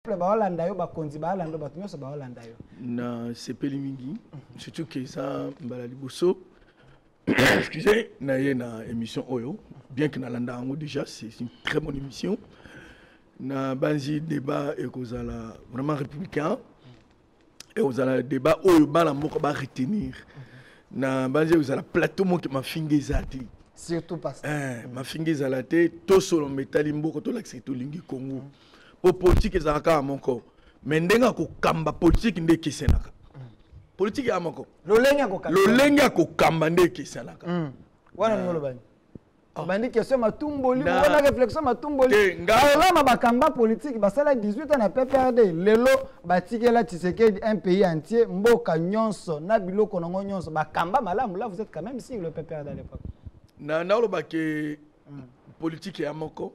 Na sepeli mingi surtout que ça mbala liboso excusez na émission Oyo bien que na landa ango déjà c'est une très bonne émission na banzi débat et kozala vraiment républicain et kozala débat Oyo bala moko ba retenir na banzi kozala plateau mo ki mafinga zati surtout parce que mafinga zalate to solo metali mboko to l'accès to lingi Congo pour politique ezalaka moko mais ndenga ko kamba politique nde kisenaka politique ya moko lolenga ko kamba nde kisenaka wana ngolo bani bandi question matumboli wana réflexion matumboli ngala bakamba politique basala 18 ans na PPRD lelo batikela Tshisekedi un pays entier mboka nyonso na biloko nango nyonso bakamba malamu là vous êtes quand même sur le PPRD à l'époque na lo baké politique ya moko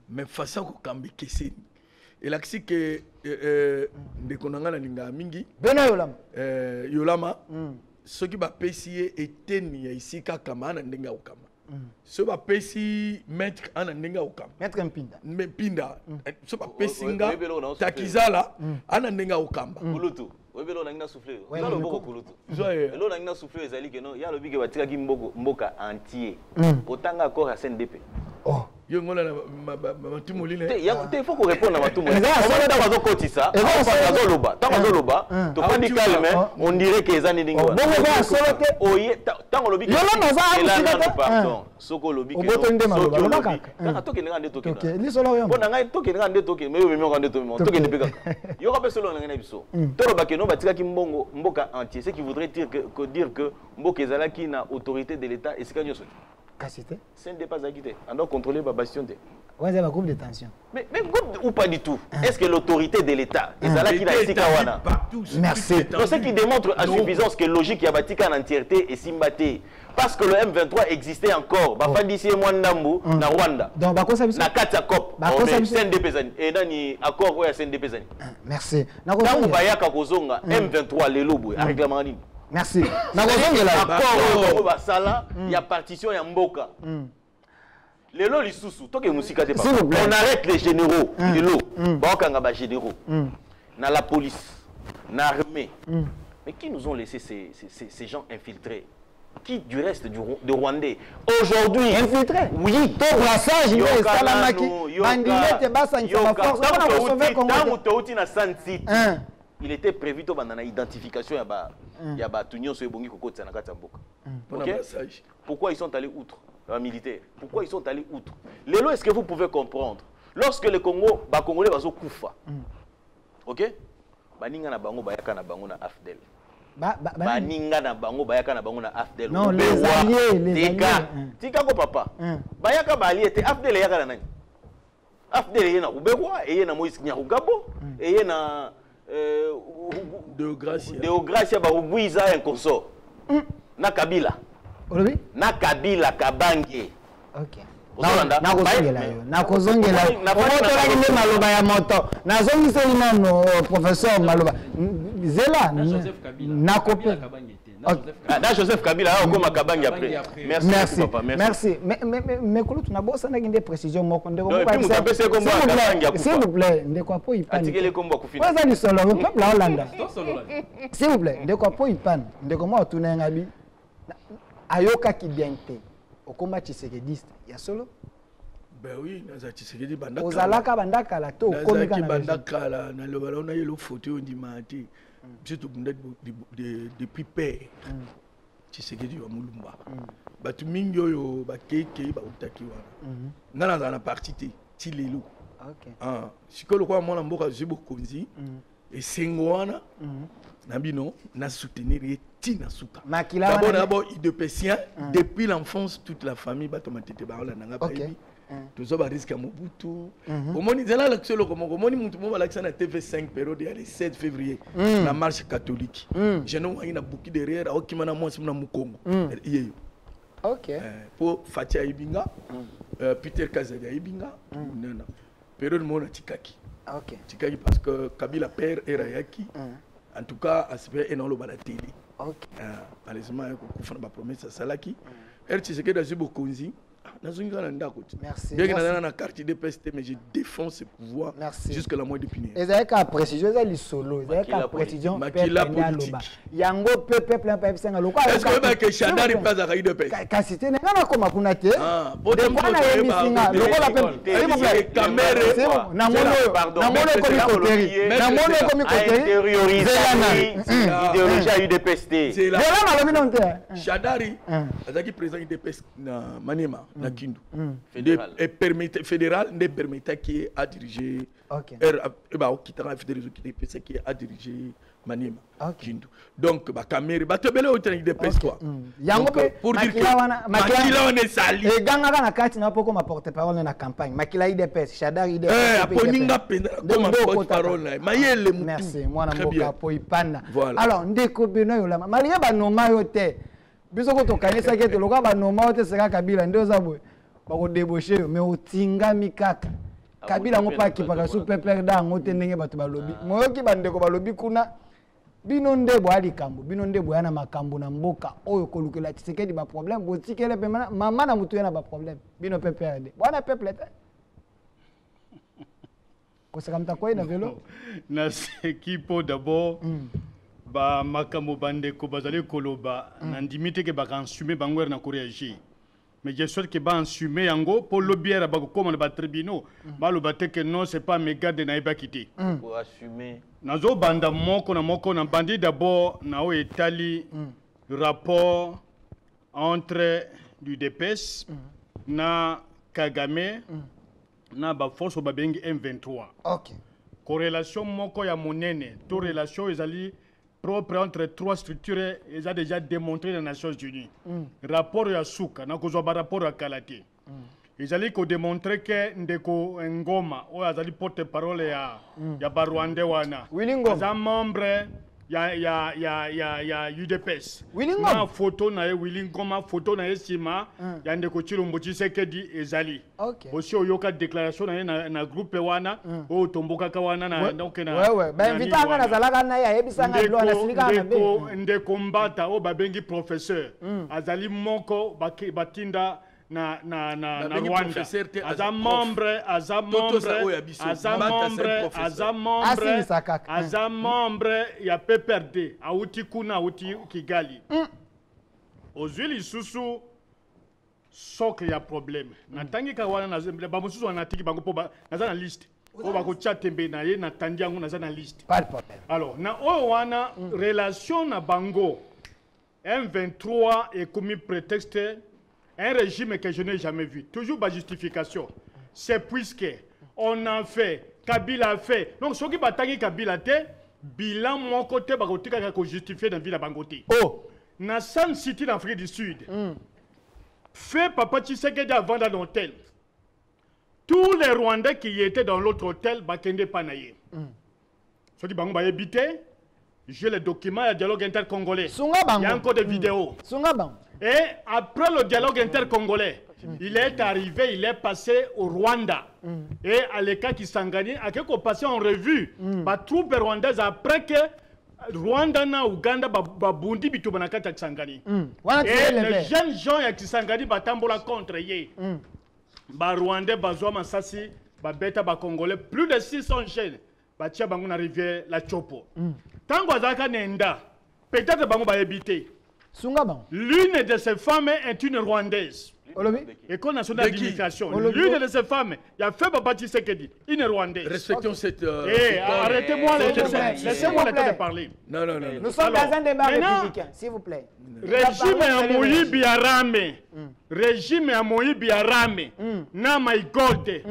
mais façon ko kamba keseni et là c'est que de konanga na linga mingi bena yolama ce qui va pesier eteni ya ici kama na ndenga ukama ce va pesi maître ana ndenga ukama maître mpinda ce va pesinga takizala ana ndenga ukamba kulutu webelo na ngina souffler ça le boko kulutu elo na ngina souffler ezali que non ya lobi ke batika ki mboka entier otanga accord à CNDP oh yongola na matumolile te faut qu'on réponde à matumolile on va dans côté ça tant loba to pas dit calme on dirait que ezani dingo bon va solote oye tant lobi que pardon soko lobi que na to ke ngande to ke OK ni solo yo bon ngai to ke ngande to ke me yo ngande to ke ndepeka yo ka solo ngana biso to loba ke no batika ki mboka entier ce qui voudrait dire que mboka ezalaki na autorité de l'état et c'est kanyo c'est n'est pas acquitté. On doit contrôler la bastion. Ouais, c'est un groupe de tension. Mais groupe ou pas du tout. Est-ce que l'autorité de l'État est là qui a ici Kawana? Merci. Donc ce qui démontre à suffisance que logique y a bâti en entièreté et Simbaté. Parce que le M23 existait encore. Bah d'ici moi Ndambu na Rwanda. Donc bah quoi ça veut dire? Na Katsakop. CNDP zani. Et dans accord ouais CNDP zani. Merci. Na ko bayaka kozonga M23 lelo avec la marine. Merci. Il y a partition, il y a mboka. Les lots, les sous-sous, on arrête les généraux. Les lots, les généraux. Dans la police, dans l'armée. Mais qui nous ont laissé ces gens infiltrés? Qui du reste de Rwandais? Aujourd'hui. Infiltrés? Oui. Tout brassage, il y a Salamaki. Bandilete, Bassan, il y a force. Il était prévu dans l'identification il y a Tunyon sur Ebongi Koko Tsanakata Mboka. Pourquoi ils sont allés outre les militaires? Pourquoi ils sont allés outre? Les lots, est-ce que vous pouvez comprendre? Lorsque le Congo, les Congolais vont Koufa. OK? Baninga na bango bayaka na bango na AFDEL. Baninga na bango bayaka na bango na AFDEL. Non, les alliés. Tika ko papa. Bayaka ba alliés te AFDEL yaka na nani? AFDEL yena Ubewa, yena Moïse Nyarugabo, yena Deogracia Barubuiza un consort. Na Kabila. Na Kabila Kabange. OK. Na kozongela yo. Na maloba ya moto. Na zongisa ino professeur maloba. Zela na kopé. Na Joseph Kabila a comme Kabange après. Merci papa, merci. Mais kolo tuna bossa na nginde précision moko ndeko pas. S'il vous plaît, ndeko apo ipana. Atikele kombo kufina. Waza ni solo, peuple la Hollande. S'il vous plaît, ndeko apo ipana. Ndeko mo tuna ngabi. Ayoka ki bienté. Okoma Tshisekedi ya solo? Ben oui, naza Tshisekedi bandaka. Ozalaka bandaka la to komika na bandaka la na lobala on a yelo photo on dit mati. Surtout depuis père. Tshisekedi wa mulumba. Batu mingi oyo bakeke ba utaki wana. Ngana na parti te ti lelo. OK. Sikolo kwa mwana mboka zibo konzi et sengwana na bino na soutenir tina suka. D'abord idepesien depuis l'enfance toute la famille batomatete ba ola nanga baby. Tous ba risque Mobutu. Omoni zela l'action comme omoni muntu mo l'action na TV5 période ya le 7 février la marche catholique. Je n'ai pas beaucoup derrière au kimana moi simna mukongo. OK. Pour Fatia Ibinga, Peter Kazaga Ibinga, nana. Période mo na tikaki. OK. Tikaki parce que Kabila père era yaki. En tout cas, aspect et non le bala télé. OK. Malheureusement, il faut faire ma promesse à Salaki. Elle Tshisekedi a zibo konzi. Merci. Bien que dans la carte de PST, mais je défends ce pouvoir jusqu'à la moindre opinion. Et ça a précision, ça solo, ça a précision. Makila politique. Yango peuple plein peuple senga loko. Est-ce que Chadar n'est pas à Raï de PST? Kasité n'est pas comme Apunate. Ah, bon de singa loko la peuple. S'il vous plaît, caméra. Namono comme idéologie à UDPST. C'est là Chadari, Azaki président UDPST na Maniema, na Kindu. Fédéral ne permettait qui a dirigé qui a dirigé Maniema, Kindu. Donc Kamere, Batebele au train UDPST quoi. Pour dire que Makila on est sali. Et ganga na kati na poko ma porte-parole na campagne. Makila UDPST, Chadari UDPST. Aponinga penda comme porte-parole. Mayele mutu. Merci, mwana mboka po ipanda. Alors ndeko beno yo la Maria ba noma yo te. Biso ko to kanisa ke to loka ba noma yo te seka Kabila ndo za boy. Ba ko débaucher mais otinga mikaka. Kabila ngo pa ki pa su pepler da ngo te ndenge bato ba lobi. Moyo ki ba ndeko ba lobi kuna bino ndebo ali kambo bino ndebo yana makambo na mboka oyo kolukela Tshisekedi ba problème botikele pe mama na mutu yana ba problème bino PPRD bwana peuple te ko saka mtakoi na velo na equipe d'abord ba makambo bande ko bazali koloba na ndimite ke ba consumer bango na koréagir mais je souhaite que ba assumer yango pour lobiera ba ko comme ba tribunaux ba lo batte que non c'est pas mes gars de naïba quitter pour assumer nazo banda moko na bandi d'abord na o etali rapport entre du DPS na Kagame na ba force ba bengi M23. OK. Corrélation moko ya monene, to relation ezali propre entre trois structures ils ont déjà démontré les Nations Unies. Rapport ya Suka na kozwa ba rapport ya Kalate. Ils allaient démontrer que ndeko Ngoma ou azali porte-parole ya Barwande wana. Za membre ya UDPS. Na photo na Willy Ngoma photo na sima ya ndeko Chilombo Tshisekedi ezali. Aussi oyoka déclaration na groupe wana o tomboka ka wana na donc na. Ouais ben invita nga na zalaka na ya ebisanga lo na silika na be. Ndeko Mbata o babengi professeur azali moko batinda na Rwanda aza membre ya PPRD auti kuna auti Kigali ozwi lisusu socle ya problème na tangi ka wana na ba mususu wana tiki bango po naza na liste o ba ko chatembe na ye na tandi yango naza na liste pas de problème alors na o wana relation na bango M23 est commis prétexte un régime que je n'ai jamais vu. Toujours par justification. C'est puisque on a fait, Kabila a fait. Donc, ce qui va tanguer Kabila, bilan mon côté, bah côté qu'on justifie dans la ville à Bangoté. Oh, na San City d'Afrique du Sud. Fait Papa Tshisekedi avant dans l'hôtel. Tous les Rwandais qui étaient dans l'autre hôtel, bah kende panaye. Ce qui va habiter, j'ai les documents, il y a dialogue intercongolais. Il y a encore des vidéos. Et après le dialogue intercongolais, il est arrivé, il est passé au Rwanda. Et à l'écart qui s'engagné, à quelque passé en revue, les troupes rwandaises après que Rwanda na Uganda babundi bitu banakata Kisangani. Et les jeunes gens ya Kisangani batambola contre ye. Ba Rwandais bazwa masasi, ba beta ba Congolais, plus de 600 jeunes. Batia bango na rivière la Chopo. Tango azaka nenda, peut-être bango ba habiter. L'une de ces femmes est une Rwandaise. École nationale d'immigration. L'une de ces femmes, il a fait Papa Tshisekedi, une Rwandaise. Respectons cette... arrêtez-moi, laissez-moi le temps de parler. Non. Nous sommes dans un débat républicain, s'il vous plaît. Régime à Moïbi Arame. Régime à Moïbi Arame. Nama Igolde.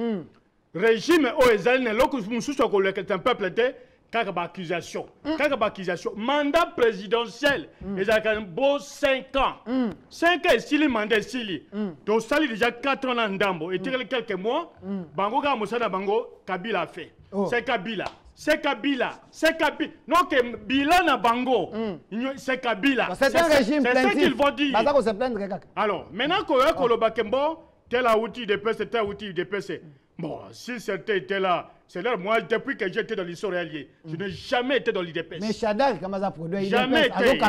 Régime au Ezaline, l'autre Moussousso, c'est un peuple de... accusation. Mandat présidentiel. Ils ont beau 5 ans. 5 ans, si le mandat est donc ça, il déjà 4 ans en Dambo. Et quelques mois, Bango Gamosana Bango, Kabila a fait. C'est Kabila. Non, que Bila na Bango, c'est Kabila. C'est un régime c'est ce qu'ils vont dire. Alors, maintenant qu'on le Bakembo, tel outil de PC, tel outil de PC. Bon, si c'était était là, c'est là, moi, depuis que j'étais dans l'histoire alliée, je n'ai jamais été dans l'IDPS. Mais Chadar, comment ça produit? Jamais été.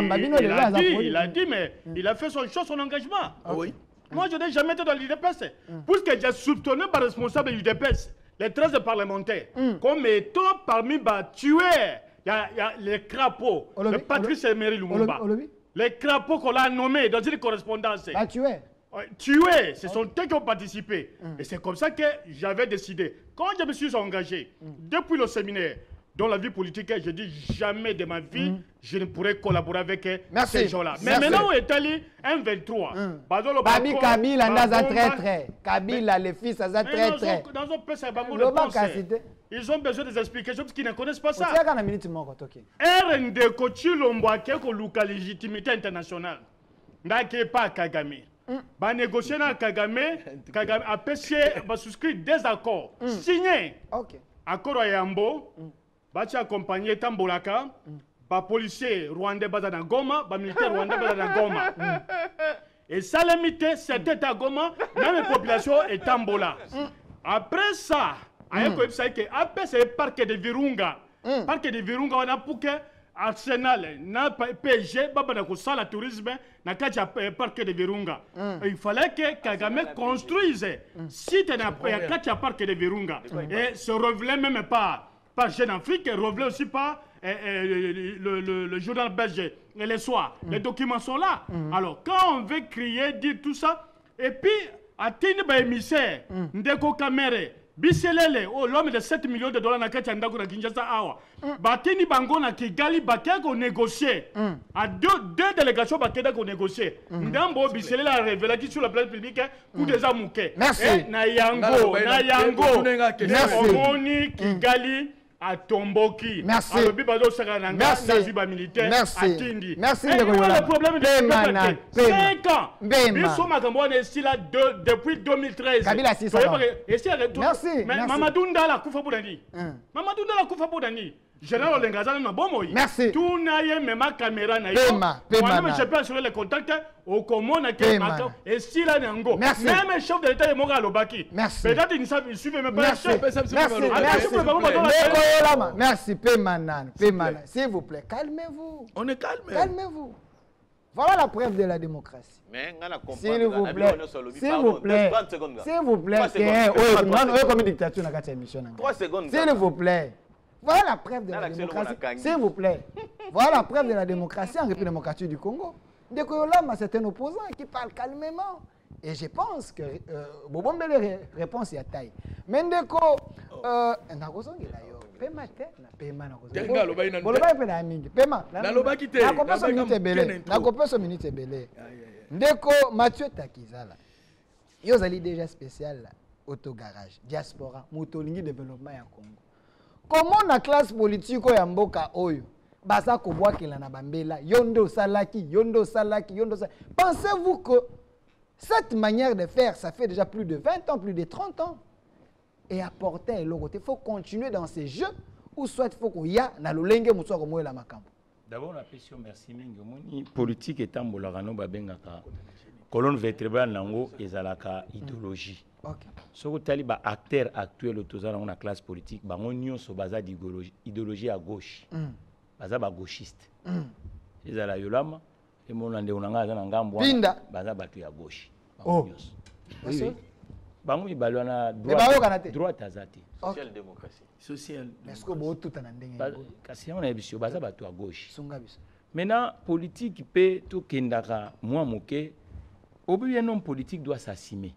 Il a dit, mais il a fait son choix, son engagement. Ah oui. Moi, je n'ai jamais été dans l'UDPS. Puisque j'ai soupçonné par responsable de l'UDPS, les 13 parlementaires, comme étant parmi les tueurs. Il y a les crapauds, le Patrice Emery Lumumba. Les crapauds qu'on a nommés dans une correspondance. Tués, ce sont eux qui ont participé. Et c'est comme ça que j'avais décidé. Quand je me suis engagé, depuis le séminaire, dans la vie politique, je dis jamais de ma vie, je ne pourrais collaborer avec ces gens-là. Mais maintenant, on est allé un 23. Babi Kabila, Naza très. Kabila, les fils, Naza très. Dans un peu, c'est pas ils ont besoin des explications parce qu'ils ne connaissent pas ça. RND Kochilombo, qui est la légitimité internationale. N'a pas Kagame. Va négocier avec Kagame, Kagame a péché, va souscrire des accords signés. Accord à Yambo, va accompagner Tambolaka, va policier rwandais basé dans Goma, va militaire rwandais basé dans Goma. Et ça limité, c'était à Goma, même la population est Tambola. Après ça, après c'est le parc de Virunga. Parc de Virunga, on a pour que Arsenal, na PSG, baba ko sala tourisme, na kacha parc de Virunga. Il fallait que Kagame construise site na kacha parc de Virunga. Et se revelait même pas par Jeune Afrique, revelait aussi par le journal belge et les soirs. Les documents sont là. Alors quand on veut crier, dire tout ça, et puis à Tini émissaire, Ndeko Kamere, Biselele, l'homme de 7 millions de dollars na Kachandako na Kinshasa Awa. Batini Bango na Kigali Bakeko négocier. À deux délégations Bakeko négocier. Ndambo Biselele a révélé qui sur la place publique coup des amouké. Merci. Na Yango. Merci. Omoni Kigali à Tomboki. Merci. Alors Bibado Sarananga, Naziba militaire à Tindi. Merci. Et le problème de 5 ans. Biso Makambo est ici là depuis 2013. Kabila 6 ans. Merci. Mamadou Ndala Koufa Boudani. Mamadou Ndala Koufa Boudani. Général Lengazana na bomoyi. Merci. Tout n'a eu même caméra na yo. Moi-même je peux assurer les contacts au commun na Kemaka et si là nango. Merci. Même chef de l'État est mort à Lobaki. Merci. Peut-être ils ne suivent même pas. Merci. Pemanan. S'il vous plaît, calmez-vous. On est calme. Calmez-vous. Voilà la preuve de la démocratie. S'il vous plaît, s'il vous plaît, s'il vous plaît, comme dictature na kati émission. 3 secondes. S'il vous plaît. Voilà la preuve de la démocratie. S'il vous plaît. Voilà la preuve de la démocratie en République démocratique du Congo. Ndeko Yolama, c'est un opposant qui parle calmement. Et je pense que Bobombe réponse est à taille. Mais Ndeko, Ndeko Mathieu Takizala. Yo allez déjà spécial autogarage, diaspora, motolingi développement en Congo. Comment la classe politique ya mboka oyo basa ko bwakela na bambela yondo salaki. Pensez-vous que cette manière de faire ça fait déjà plus de 20 ans, plus de 30 ans et apporter l'autre côté, il faut continuer dans ces jeux ou soit il faut qu'il y a na lolenge muso ko moela makambo. D'abord la question merci mingi moni politique étant bolagano babengaka colonne vertébrale nango ezalaka idéologie. OK. Ce que les acteurs actuels dans la classe politique, ils sont basés sur l'idéologie à gauche. Ils sont gauchistes. Ils sont Yolama, et mon landé on a basé à gauche. Oh. Oui. Ils sont droite à zati. Social démocratie. Social. Est-ce que vous tout en avez? Parce qu'on est basé à gauche. Maintenant, politique peut tout kendaka moi moké. Au bout un homme politique doit s'assumer.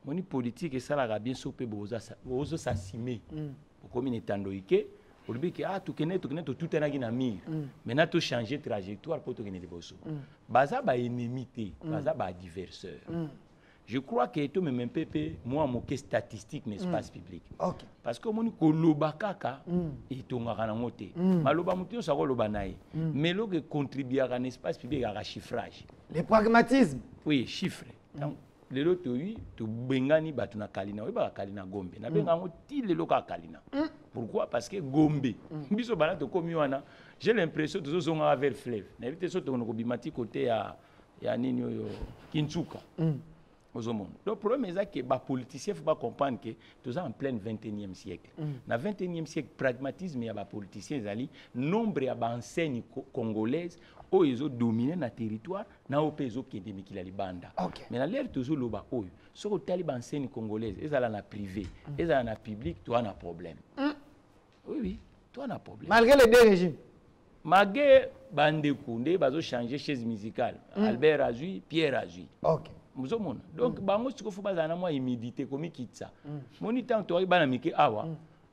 Mon politique et ça la bien sopé bozo s'assumer. Comme une étandoïque, pour lui que tout connaît tout est na mire. Maintenant tout changer trajectoire pour tout connaît bozo. Baza ba ennemité, baza ba adversaire. Je crois que tout même pépé moi moké statistique n'espace public. OK. Parce que mon koloba kaka et tongaka na ngote. Maloba muti ça koloba naï. Mais lo que contribuer à un espace public à chiffrage. Le pragmatisme. Oui, chiffre. Donc lelo to oui to bengani batu na kalina we ba kalina gombe na benga ngo ti lelo ka kalina. Pourquoi? Parce que gombe biso bana to komi wana j'ai l'impression que zo nga vers fleuve na éviter so to ko bimati côté ya nini yo Kinchuka. Donc le problème est que les politiciens ne faut pas comprendre que nous sommes en plein 21e siècle. Dans le 21e siècle, le pragmatisme, il y a des politiciens, nombre d'enseignes congolaises où ils ont dominé le territoire, na au pays qui est les banda. Mais dans l'ère toujours le bas, si vous avez des enseignes congolaises, ils sont dans la privée, ils sont dans la public, tu as un problème. Oui, tu as un problème. Malgré les deux régimes. Malgré Bandekounde, ils ont changé chaise musicale. Albert Azui, Pierre Azui. Donc, bango siko faut bazana moi humidité comme kitsa. Moni tant to bana miki awa.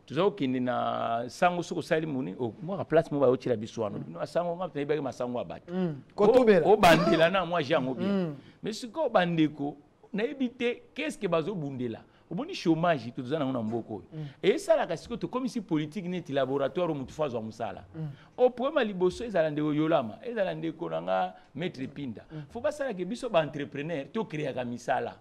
Tuzo kindi na sango soko sali moni o moi place mo ba otira biswano. No sango ngapte bege masango abatu. Kotubela. O bandela na moi jango bien. Mais siko bandeko na ebité qu'est-ce que bazo bundela? Au bon chômage tout ça na mboko. Et ça la kasiko to commission politique net laboratoire mutu fazo musala. Au problème liboso ezala ndeko yolama, ezala ndeko nanga maître Pinda. Faut pas ça que biso ba entrepreneur to créer ka misala.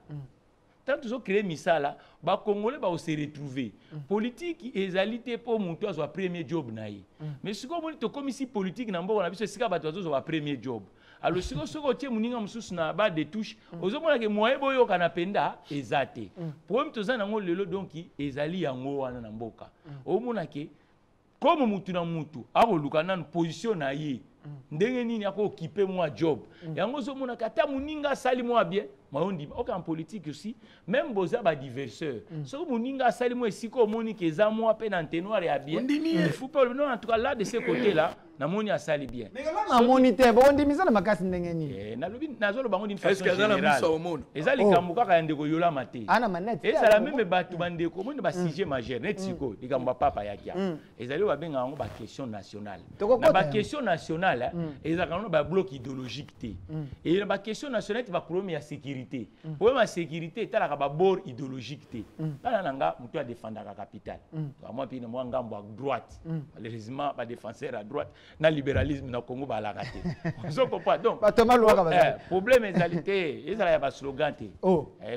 Tant tu créer misala, ba congolais ba se retrouver. Politique ezalité pour mutu azwa premier job na yi. Mais siko boni to commission politique na mboko na biso sika ba to azwa premier job. Alors si vous avez un mususu na ba de touche, vous avez que moyen boyo kana penda ezate. Problème toza nango lelo donc ezali yango wana na mboka. Omona ke comme mutu na mutu, akoluka na position na ye. Ndenge nini ako occuper moi job. Yango zo mona kata muninga sali moi bien. Maondi aucun politique aussi, même boza ba diverseur. So muninga sali moi siko moni ke za moi pe na tenor ya bien. Il faut pas non en tout cas là de ce côté là. Na moni asali bien. Mais na moniteur bon ndimisa na makasi ndenge nini. Na lobi nazolo bango d'une façon générale. Ezali kamuka ka ndeko yola mate. Ana manette. Ezala même batu bandeko moni ba sujet majeur net siko likamba papa yakia. Ezali wa benga ngo ba question nationale. Na ba question nationale ezaka no ba bloc idéologique té. Et ba question nationale va problème ya sécurité. Problème ya sécurité tala ka ba bord idéologique té. Tala nanga mutu a défendre la capitale. Moi puis moi ngambo à droite. Malheureusement ba défenseur à droite. Na libéralisme na Congo ba la raté. On comprend donc. Problème égalité, ils ont un slogan té.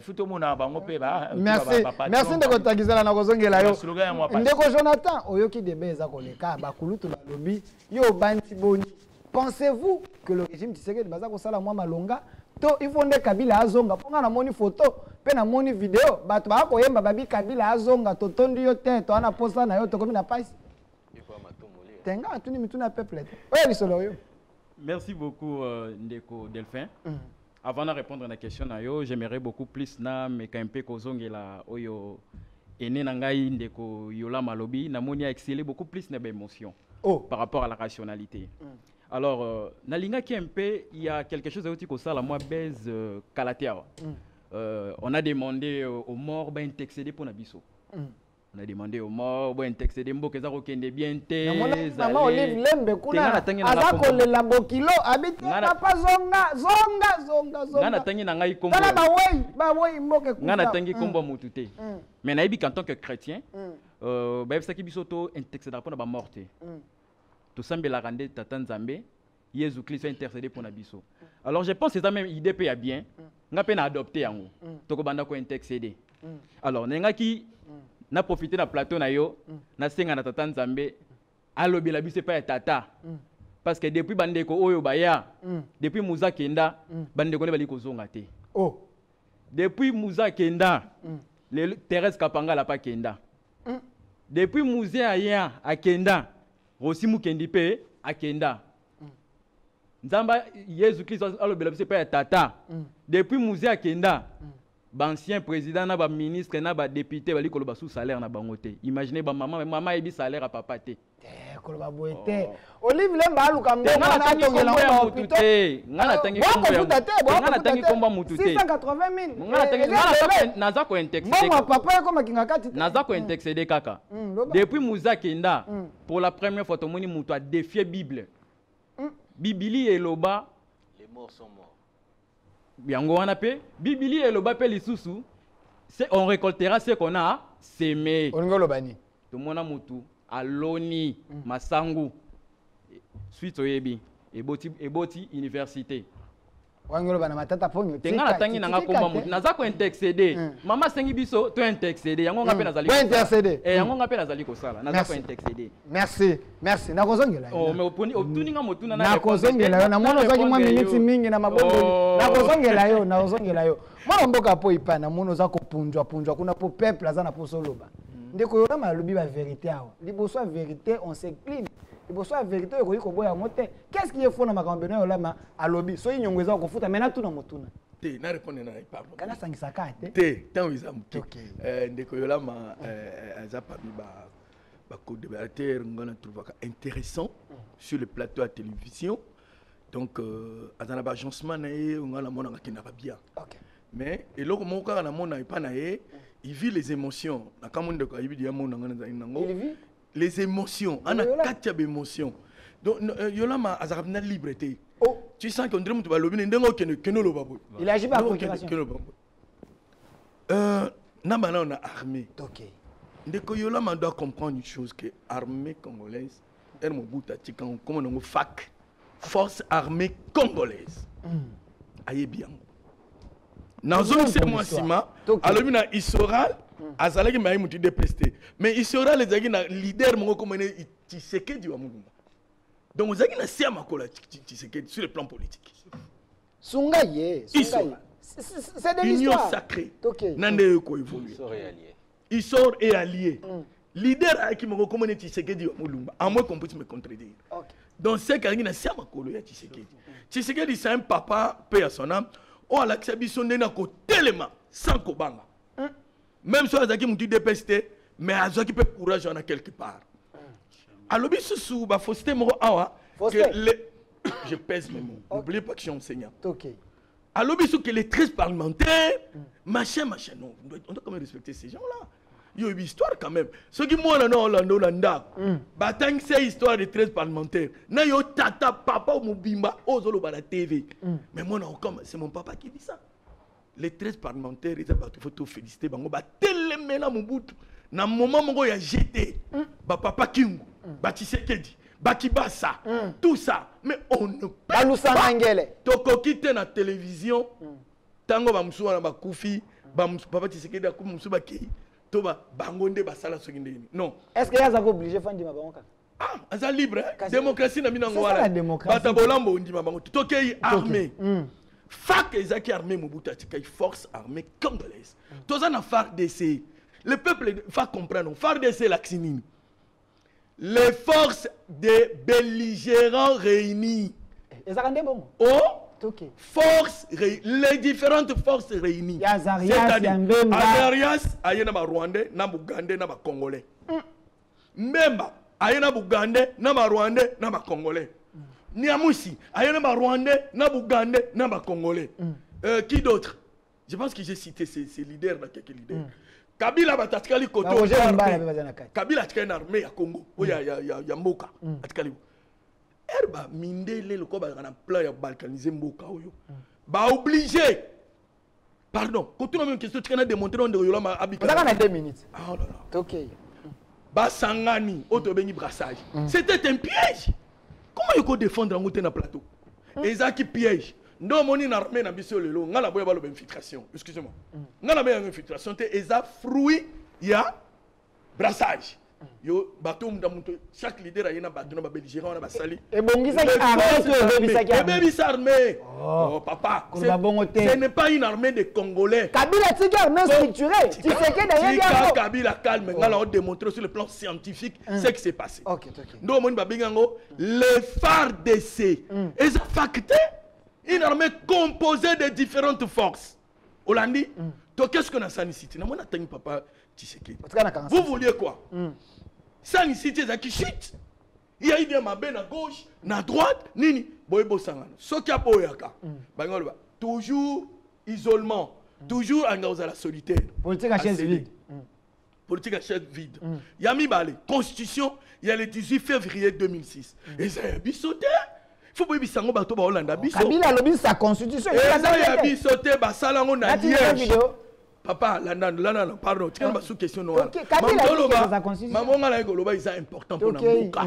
Futo mona bango pe ba. Merci de kotagizala na kozongela yo. Ndeko Jonathan oyoki de beza koleka ba kulutu ba lobi yo banti boni. Pensez-vous que le régime Tshisekedi baza ko sala mwa malonga to ifonde Kabila azonga ponga na moni photo pe na moni video bato ba ko yemba babi Kabila azonga to tondi yo te to ana posa na yo to komi na paisi. Merci beaucoup, Ndeko Delphin. Avant de répondre à la question, j'aimerais beaucoup plus na mekampe kozongela oyo ene nangai Ndeko Yola Malobi na moni a excellé beaucoup plus na émotion par rapport à la rationalité. Alors, na linga kempe, il y a quelque chose qui ça la moi baise kalatea. On a demandé aux morts d'intercéder pour Nabiso. On a demandé aux morts bon texte de mboka za kokende bien te maman Olive Lembe kuna azako le labokilo habite papa zonga ngana tangi na ngai kombo ba wei mboka kuna ngana tangi kombo mutu te mais na yebi en tant que chrétien ba yebsaki biso to texte da pona ba morte to sambela rande tata nzambe Jésus Christ a intercédé pour na biso. Alors je pense que ça même idée pe ya bien nga pe na adopter yango to ko banda ko intercéder. Alors nenga ki na profiter na plateau na yo na senga na tata nzambe alobi la biso pa ya tata parce que depuis bandeko oyo baya depuis muza kenda bandeko ne bali kozonga te depuis muza kenda le Thérèse Kapanga la pa kenda depuis muze aya akenda Rossi Mukendi pe akenda nzamba Jésus Christ alobi la biso pa ya tata depuis muze akenda ancien président na ba ministre na ba député bali koloba sous salaire na bangote. Imaginez ba maman ebi salaire à papa te. Koloba boete. Olive Lemba aluka mbongo na tongela ba hôpital. Ngana tangi kombo ya. Ngana tangi kombo mutu te. 680 000. Ngana tangi naza ko intexé. Mbongo papa yako makinga kati. Naza ko intexé de kaka. Depuis Muza Kenda pour la première fois tomoni mutu a défier Bible. Bibili eloba les morts sont morts. Biango wana pe Bibili et le bape lisusu on récoltera ce qu'on a semé. On ngolo bani. To mona mutu aloni masangu suite oyebi eboti université. wangolo bana matata ponyo tengana tangi nanga komba mutu naza ko intercéder mama sengi biso to intercéder yango ngape nazali ko intercéder yango ngape nazali ko sala naza ko intercéder merci nakozongela oh mais oponi otuninga motuna nakozongela yo na mono zaki mwa minutes mingi na mabombo nakozongela yo mwana mboka po ipana mono za ko punjwa kuna po peuple aza na po soloba ndeko yo na malobi ba vérité awa liboso vérité on s'incline. Il faut la vérité, qu'est-ce qui est faux dans ma campagne à lobby? Soit ils ont fait mais tout dans mon tour. Te na répondre na pas. Kana sangisaka te. Te tant ils ont. Ndeko yola ma aza parmi ba co-débatteur ngana trouva intéressant sur le plateau à télévision. Donc azana ba agencement na ye ngana mona ngakina ba bien. OK. Mais eloko moko kana mona pa na ye, il vit les émotions. Na kamonde ko yibi dia mona ngana nango. Il vit les émotions, on a 4 émotions. Donc, Yolama a liberté. Oh. Tu sens qu'on dirait que tu vas lobby, il agit par procuration. Nabana on a armé. Ok. Ndeko Yolama doit comprendre une chose que l'armée congolaise, elle m'a bouta tikan comme on FAC, Force armée congolaise. Aïe bien. Nazo c'est moi Sima, alors il a Isoral. Azalaki maï muti dépresté mais il sera les agis na leader mongo comme Tshisekedi wa Mulumba donc vous avez na sia makola Tshisekedi sur le plan politique Sungaye c'est de l'union sacrée nande ko évoluer il sort et allié leader aki mongo comme Tshisekedi wa Mulumba à moins qu'on puisse me contredire donc c'est qu'il na sia makolo ya Tshisekedi c'est un papa paix à son âme on a l'acceptation de na ko tellement sans kobanga. Même si Azaki m'a dit dépisté, mais Azaki peut courage en a quelque part. Alors, sous la fausseté, je pèse mes mots. N'oubliez pas que je suis enseignant. Alors, que les 13 parlementaires, machin, non. On doit quand même respecter ces gens-là. Il y a une histoire quand même. Ceux qui m'ont en Hollande, c'est l'histoire des 13 parlementaires. Na yo tata, papa ou mobimba, ozolo ba la TV. Mais moi, c'est mon papa qui dit ça. Les 13 parlementaires, il faut tout féliciter. Bango ba telemela Mobutu. Na moment mongo ya jeté. Ba papa Kingu, ba Tshisekedi, ba Kibasa, tout ça. Mais on ne peut pas. Toko kite na télévision. Tango ba musuwa na ba kufi, ba papa Tshisekedi a kumu musuba ki. To ba bangonde ba sala sokinde. Non. Est-ce que y a ça obligé fandi ma bango? Ah, ça libre. Démocratie na binango wala. C'est la démocratie. Ba tabolambo ndima bango. Tokei armée. FAC Ezaki armée Mobutu Atika, force armée congolaise. Tous en FARDC. Le peuple va comprendre. FARDC l'axinine. Les forces des belligérants réunis. Oh, force les différentes forces réunies. C'est-à-dire Azarias, ayena ba Rwandais, na Bugandais, na ba Congolais. Memba, ayena Bugandais, na ba Rwandais, na ba Congolais. Niamousi, ayena ba Rwandais, na Bugandais, na ba Congolais. Qui d'autre? Je pense que j'ai cité ces leaders là, quelques leaders. Kabila batatikali koto. Kabila atikali armée ya Congo, ya Mboka, atikali. Herba mindele le ko ba na plan ya balkaniser Mboka oyo. Ba obligé. Pardon, quand on a une question, tu as démontré on de Yolama Abika. On a 2 minutes. Oh là là. OK. Ba sangani, autobeni brassage. C'était un piège. Comment il faut défendre un côté dans plateau? Et ça qui piège. Non, mon armée n'a pas le long. On a la bonne infiltration. Excusez-moi. On a la bonne infiltration. Et ça fruit, il y a brassage. Yo bateau chaque leader a un bateau na belligérant na basali. Et bongisa qui armée. Oh papa, ce n'est pas une armée de Congolais. Kabila c'est une armée structurée. Tu sais que d'ailleurs Kabila calme, on a démontré sur le plan scientifique ce qui s'est passé. OK. Donc mon babingango les FARDC. Et ça facté une armée composée de différentes forces. Hollandi, donc qu'est-ce qu'on a ça ici? Na mona tangi papa Tshisekedi. Vous vouliez quoi? Ça ici c'est qui chute. Il y a eu ma main à gauche, à droite, nini boybo sangana. Ce qui a boyaka. Bangolba toujours isolement, toujours en la solitaire. Politique à chaise vide. Politique à chaise vide. Yami Balé, constitution, il y a le 18 février 2006. Et ça a bisauté. Il faut pas bisango bato ba Hollande biso. Kabila lobi sa constitution. Et ça y a bisoté ba salango na Liège. Papa, là, pardon, tu as sous question noire. Maman, là, c'est important pour Nambuka.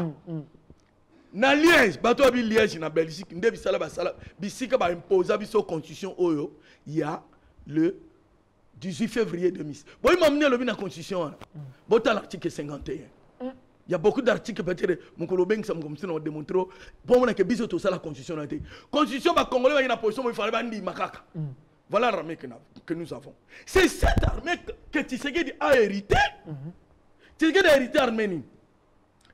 na Liège bato abi Liège na Belgique nde bisala basala bisika ba imposer biso constitution oyo il y a le 18 février 2006 boy m'amener le na constitution bota l'article 51 il y a beaucoup d'articles peut-être mon kolobeng ça comme ça on démontre bon on a que biso to ça la constitution na constitution ba congolais ba na position il fallait bandi makaka voilà l'armée que nous avons c'est cette armée que Tshisekedi a hérité Tshisekedi a hérité Arménie.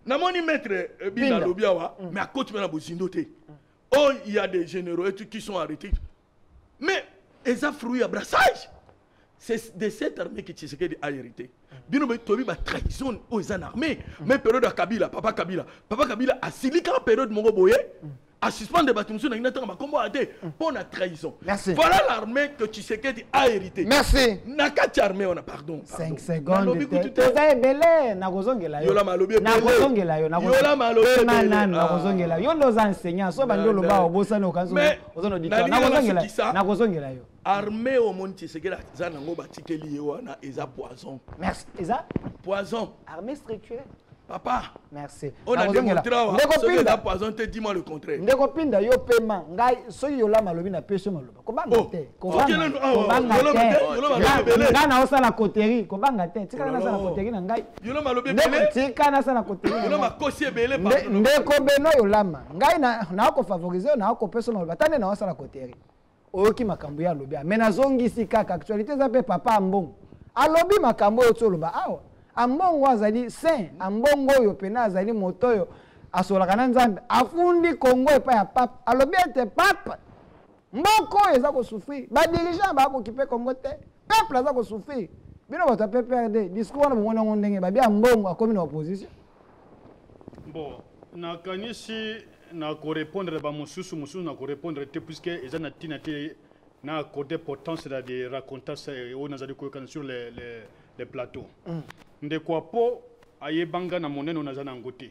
Namoni maître Bina Lobiawa, mais à côté de la Bozindote. Oh, il y a des généraux qui sont arrêtés. Mais, ils ont fruit à brassage. C'est de cette armée que Tshisekedi a hérité. Bino Tobi a trahison aux armées. Mais période de Kabila, Papa Kabila a silica la période de Mongoboye. À suspendre des bâtiments, on a combat pour la trahison. Merci. Voilà l'armée que Tshisekedi a hérité. Merci. Nakati armée, on a pardon. 5 secondes. Tu es belé, Nagozongela. Yola Malobi. Nagozongela. Yola Malobi. Nagozongela. Yo nos enseignants, so bando lo ba obosa no kanzo. Ozono dito. Nagozongela. Nagozongela yo. Armée au monde Tshisekedi za nango batikeli yo na eza poison. Merci. Eza poison. Armée structurée. Papa, merci. On a démontré que la poison te dis-moi le contraire. Ndeko pinda yo paiement ngai soki yola malobi na peso maloba. Kobanga te. Kobanga te. Ngana osala koterie, kobanga te. Tika na sala koterie na ngai. Yola malobi belé. Tika na sala koterie. Yola makosi belé pa. Ndeko beno yolama. Ngai na ko favoriser na ko peso maloba. Tane na osala koterie. Oyoki makambo ya lobi. Mena zongisi kaka actualité za pe papa mbongo. Alobi makambo yo tsoloba awa. Ambongo azali saint ambongo oyo pena azali motoyo asolaka na nzambe afundi Congo epa ya papa alobi ete papa mboko eza ko souffrir ba dirigeant ba ko kipe Congo te peuple aza ko souffrir bino bato PPRD discours na mwana ngondenge ba bia mbongo akomi na opposition bon na kanisi na ko répondre ba mususu na ko répondre te puisque eza na tinate na accordé potence da de raconter ça on a dit ko sur les plateaux ndekwapo ayebanga na monene na zana ngote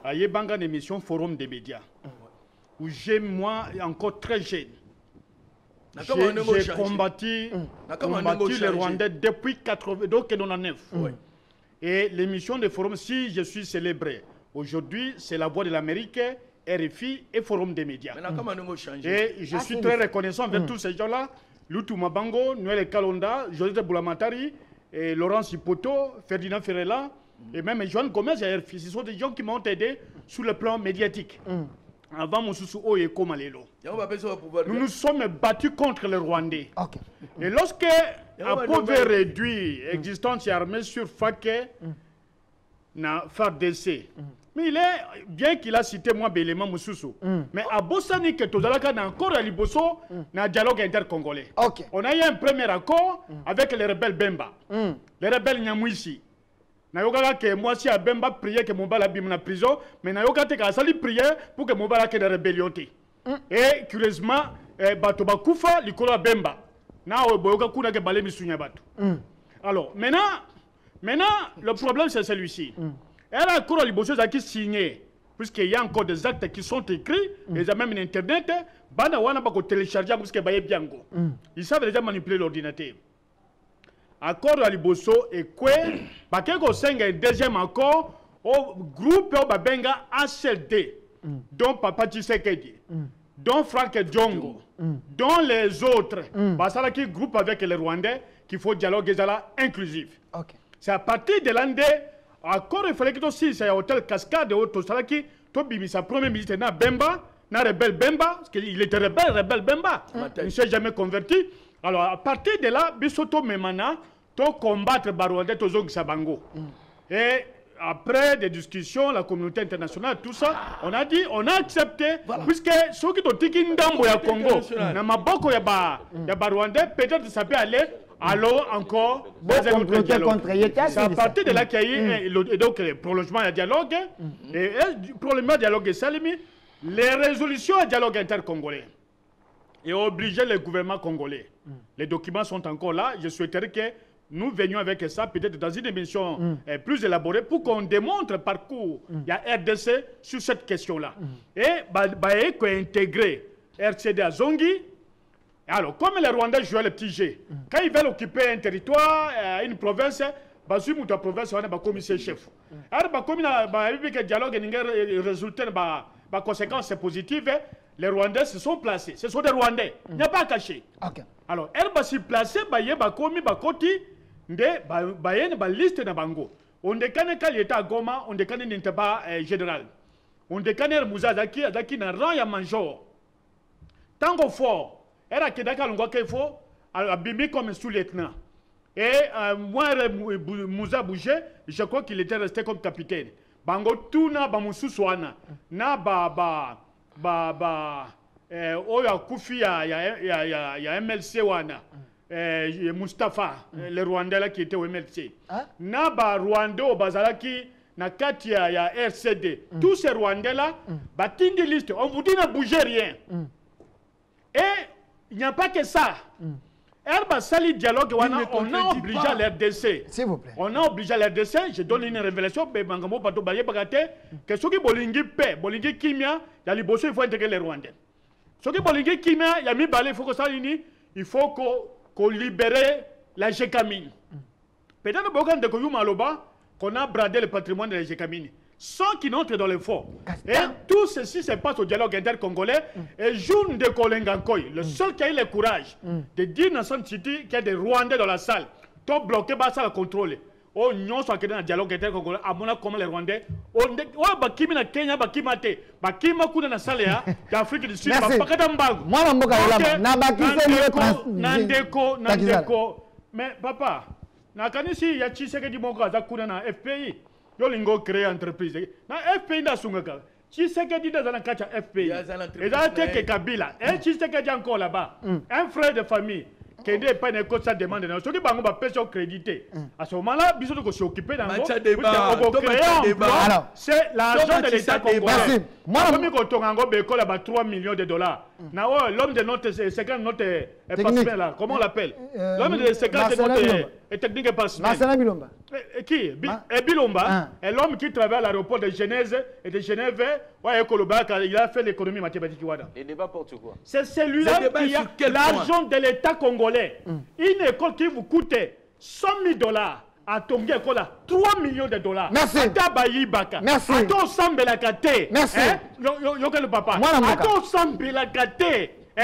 ayebanga na émission forum des médias où j'ai moi encore très jeune j'ai combattu les Rwandais depuis 80 donc 99 et l'émission de forum si je suis célébré aujourd'hui c'est la voix de l'Amérique RFI et forum des médias et je suis très reconnaissant envers tous ces gens-là Lutu Mabango, Noël Kalonda, Joseph Boulamatari et Laurence Hipoto, Ferdinand Ferrella et même Joan Gomez et RFI. Ce sont des gens qui m'ont aidé sur le plan médiatique. Avant Moussoussou et Komalelo. Nous nous sommes battus contre les Rwandais. Okay. Et lorsque Apo veut réduire l'existence armée sur Faké, na FARDC, mais il est bien qu'il a cité moi Béléman Moussoussou. Mais à Bossani que Tozalaka n'a encore à Liboso, n'a dialogue intercongolais. Okay. On a eu un premier accord avec les rebelles Bemba. Les rebelles Nyamouissi. Nayoka que moi si à Bemba priait que Mobala bim na prison, mais Nayoka te ka sali prière pour que Mobala que de rébellion. Et curieusement, Batoba Koufa likolo Bemba. Na oboyoka kuna ke balé misunya batu. Alors, maintenant le problème c'est celui-ci. Elle a encore les bosses qui signé, puisqu'il y a encore des actes qui sont écrits, ils ont même internet, bana wana ba ko télécharger parce que baye biango. Ils savent déjà manipuler l'ordinateur. Accord à Liboso et quoi, ba keko senga deuxième accord au groupe au babenga HLD, dont Papa Tshisekedi, dont Franck Djongo, dont les autres, basala qui groupe avec les Rwandais qu'il faut dialoguer inclusif. Okay. C'est à partir de l'année accord il fallait que aussi c'est hôtel Cascade au Salaki to bimisa premier ministre na Bemba na rebelle Bemba parce qu'il était rebelle Bemba il ne s'est jamais converti alors à partir de là bisoto memana to combattre Barwande to zong sabango et après des discussions la communauté internationale tout ça on a dit on a accepté puisque ceux qui ont tiki ndambo ya Congo na maboko ya Barwande peut-être ça peut aller alors encore c'est à partir de là qu'il y a eu donc le prolongement du dialogue et le prolongement du dialogue Salimi les résolutions du dialogue intercongolais et obliger le gouvernement congolais les documents sont encore là je souhaiterais que nous venions avec ça peut-être dans une émission plus élaborée pour qu'on démontre parcours il y a RDC sur cette question là et qu'on intègre RCD à Zongi. Alors, comme les Rwandais jouaient le petit jeu, quand ils veulent occuper un territoire, une province, bazui muta province wana ba commissaire chef ar ba komina ba bibi que dialogue n'ingé résultat ba conséquences positives. Les Rwandais se sont placés, ce sont des Rwandais, il n'y a pas à cacher. Okay. Alors elle va se placer ba ye ba komi ba koti nde ba yene ba liste na bango. On décane quand il était à Goma, on décane n'était pas général. On décane Moussa Zaki na rang ya major. Tango fort, elle a kedaka l'ongwa qu'il faut abimi comme sous-lieutenant. Et moi Moussa Bougé, je crois qu'il était resté comme capitaine. Bango tuna ba mususwana na oya kufi ya MLC wana Mustafa le Rwandais là qui était au MLC na ba Rwanda au bazalaki na kati ya RCD tous ces Rwandais là batindi liste on vous dit ne bougez rien et il n'y a pas que ça Herba Sali dialogue on a obligé à l'RDC. S'il vous plaît. On a obligé à l'RDC, je donne une révélation, Bangamo Bato Baye Bagate, que ceux qui bolingi paix, bolingi kimia, il y a les bosseux, il faut intégrer les Rwandais. Ceux qui bolingi kimia, il y a mis balé, il faut que ça il faut qu'on libère la Gécamine. Peut-être que de Koyuma Loba, qu'on a bradé le patrimoine de la Gécamine. Sans qu'ils n'entrent dans le fort. Et tout ceci se passe au dialogue inter-congolais. Et June de Kolengankoy, le seul qui a eu le courage de dire dans son city qu'il y a des Rwandais dans la salle, tout bloqué, ça le contrôle. Oh, non, soit que dans le dialogue inter-congolais, à mon avis, comme les Rwandais, on est bakimi na Kenya, bakima te, bakima kuna na salle d'Afrique du Sud, bakadambago. Moi, je Nandeko. Mais papa, nakanisi ya Tshisekedi moko aza kuna na FPI. Yolingo créer entreprise. Na FPI na sungaka. Tshisekedi dans la kacha FPI. Et là, que Kabila. Et Tshisekedi encore là-bas. Un frère de famille. Qui n'est pas une cause, ça demande. Ceux qui ont un pension crédité. À ce moment-là, ils sont s'occuper d'un gros. C'est l'argent de l'État congolais. Moi, je suis 3 millions de dollars. L'homme de notre secrétaire, notre personnel là, comment on l'appelle? L'homme de secrétaire de notre technique et personnel. Qui? Bilomba. Et l'homme qui travaille à l'aéroport de Genève et de Genève, il a fait l'économie mathématique. Les débats portent quoi? C'est celui-là qui a l'argent de l'État congolais. Une école qui vous coûte 100 000 dollars. À Tongi école là, 3 millions de dollars. Merci. Merci. Attends, Sambelakate. Merci. Le papa. Attends, Sambelakate. Je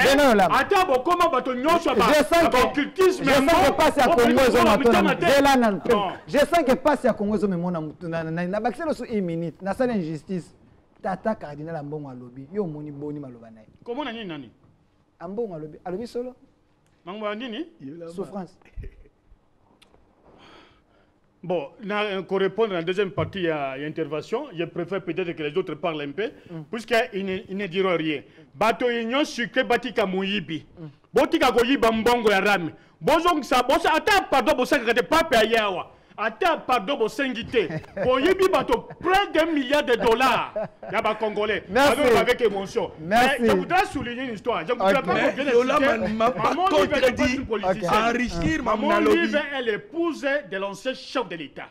sens que passe à Congo na bakiselo so minute na sala injustice tata cardinal ambongo alobi yo moni boni maloba naye comment nani nani ambongo alobi solo mango nini souffrance. Bon, pour répondre à la deuxième partie à l'intervention, je préfère peut-être que les autres parlent un peu, puisqu'ils ne diront rien. Bato union sucré batika mouyibi. Botika goyiba mbongo ya rami. Bozong sa bosa ata pardon bosa kate pape ayawa. Ata pardon bosengité. Boyibi bato près d'1 milliard de dollars. Yaba congolais. Merci. Alors avec émotion. Merci. Mais je voudrais souligner une histoire. Je voudrais pas que enrichir Maman Olive est l'épouse de l'ancien chef de l'État.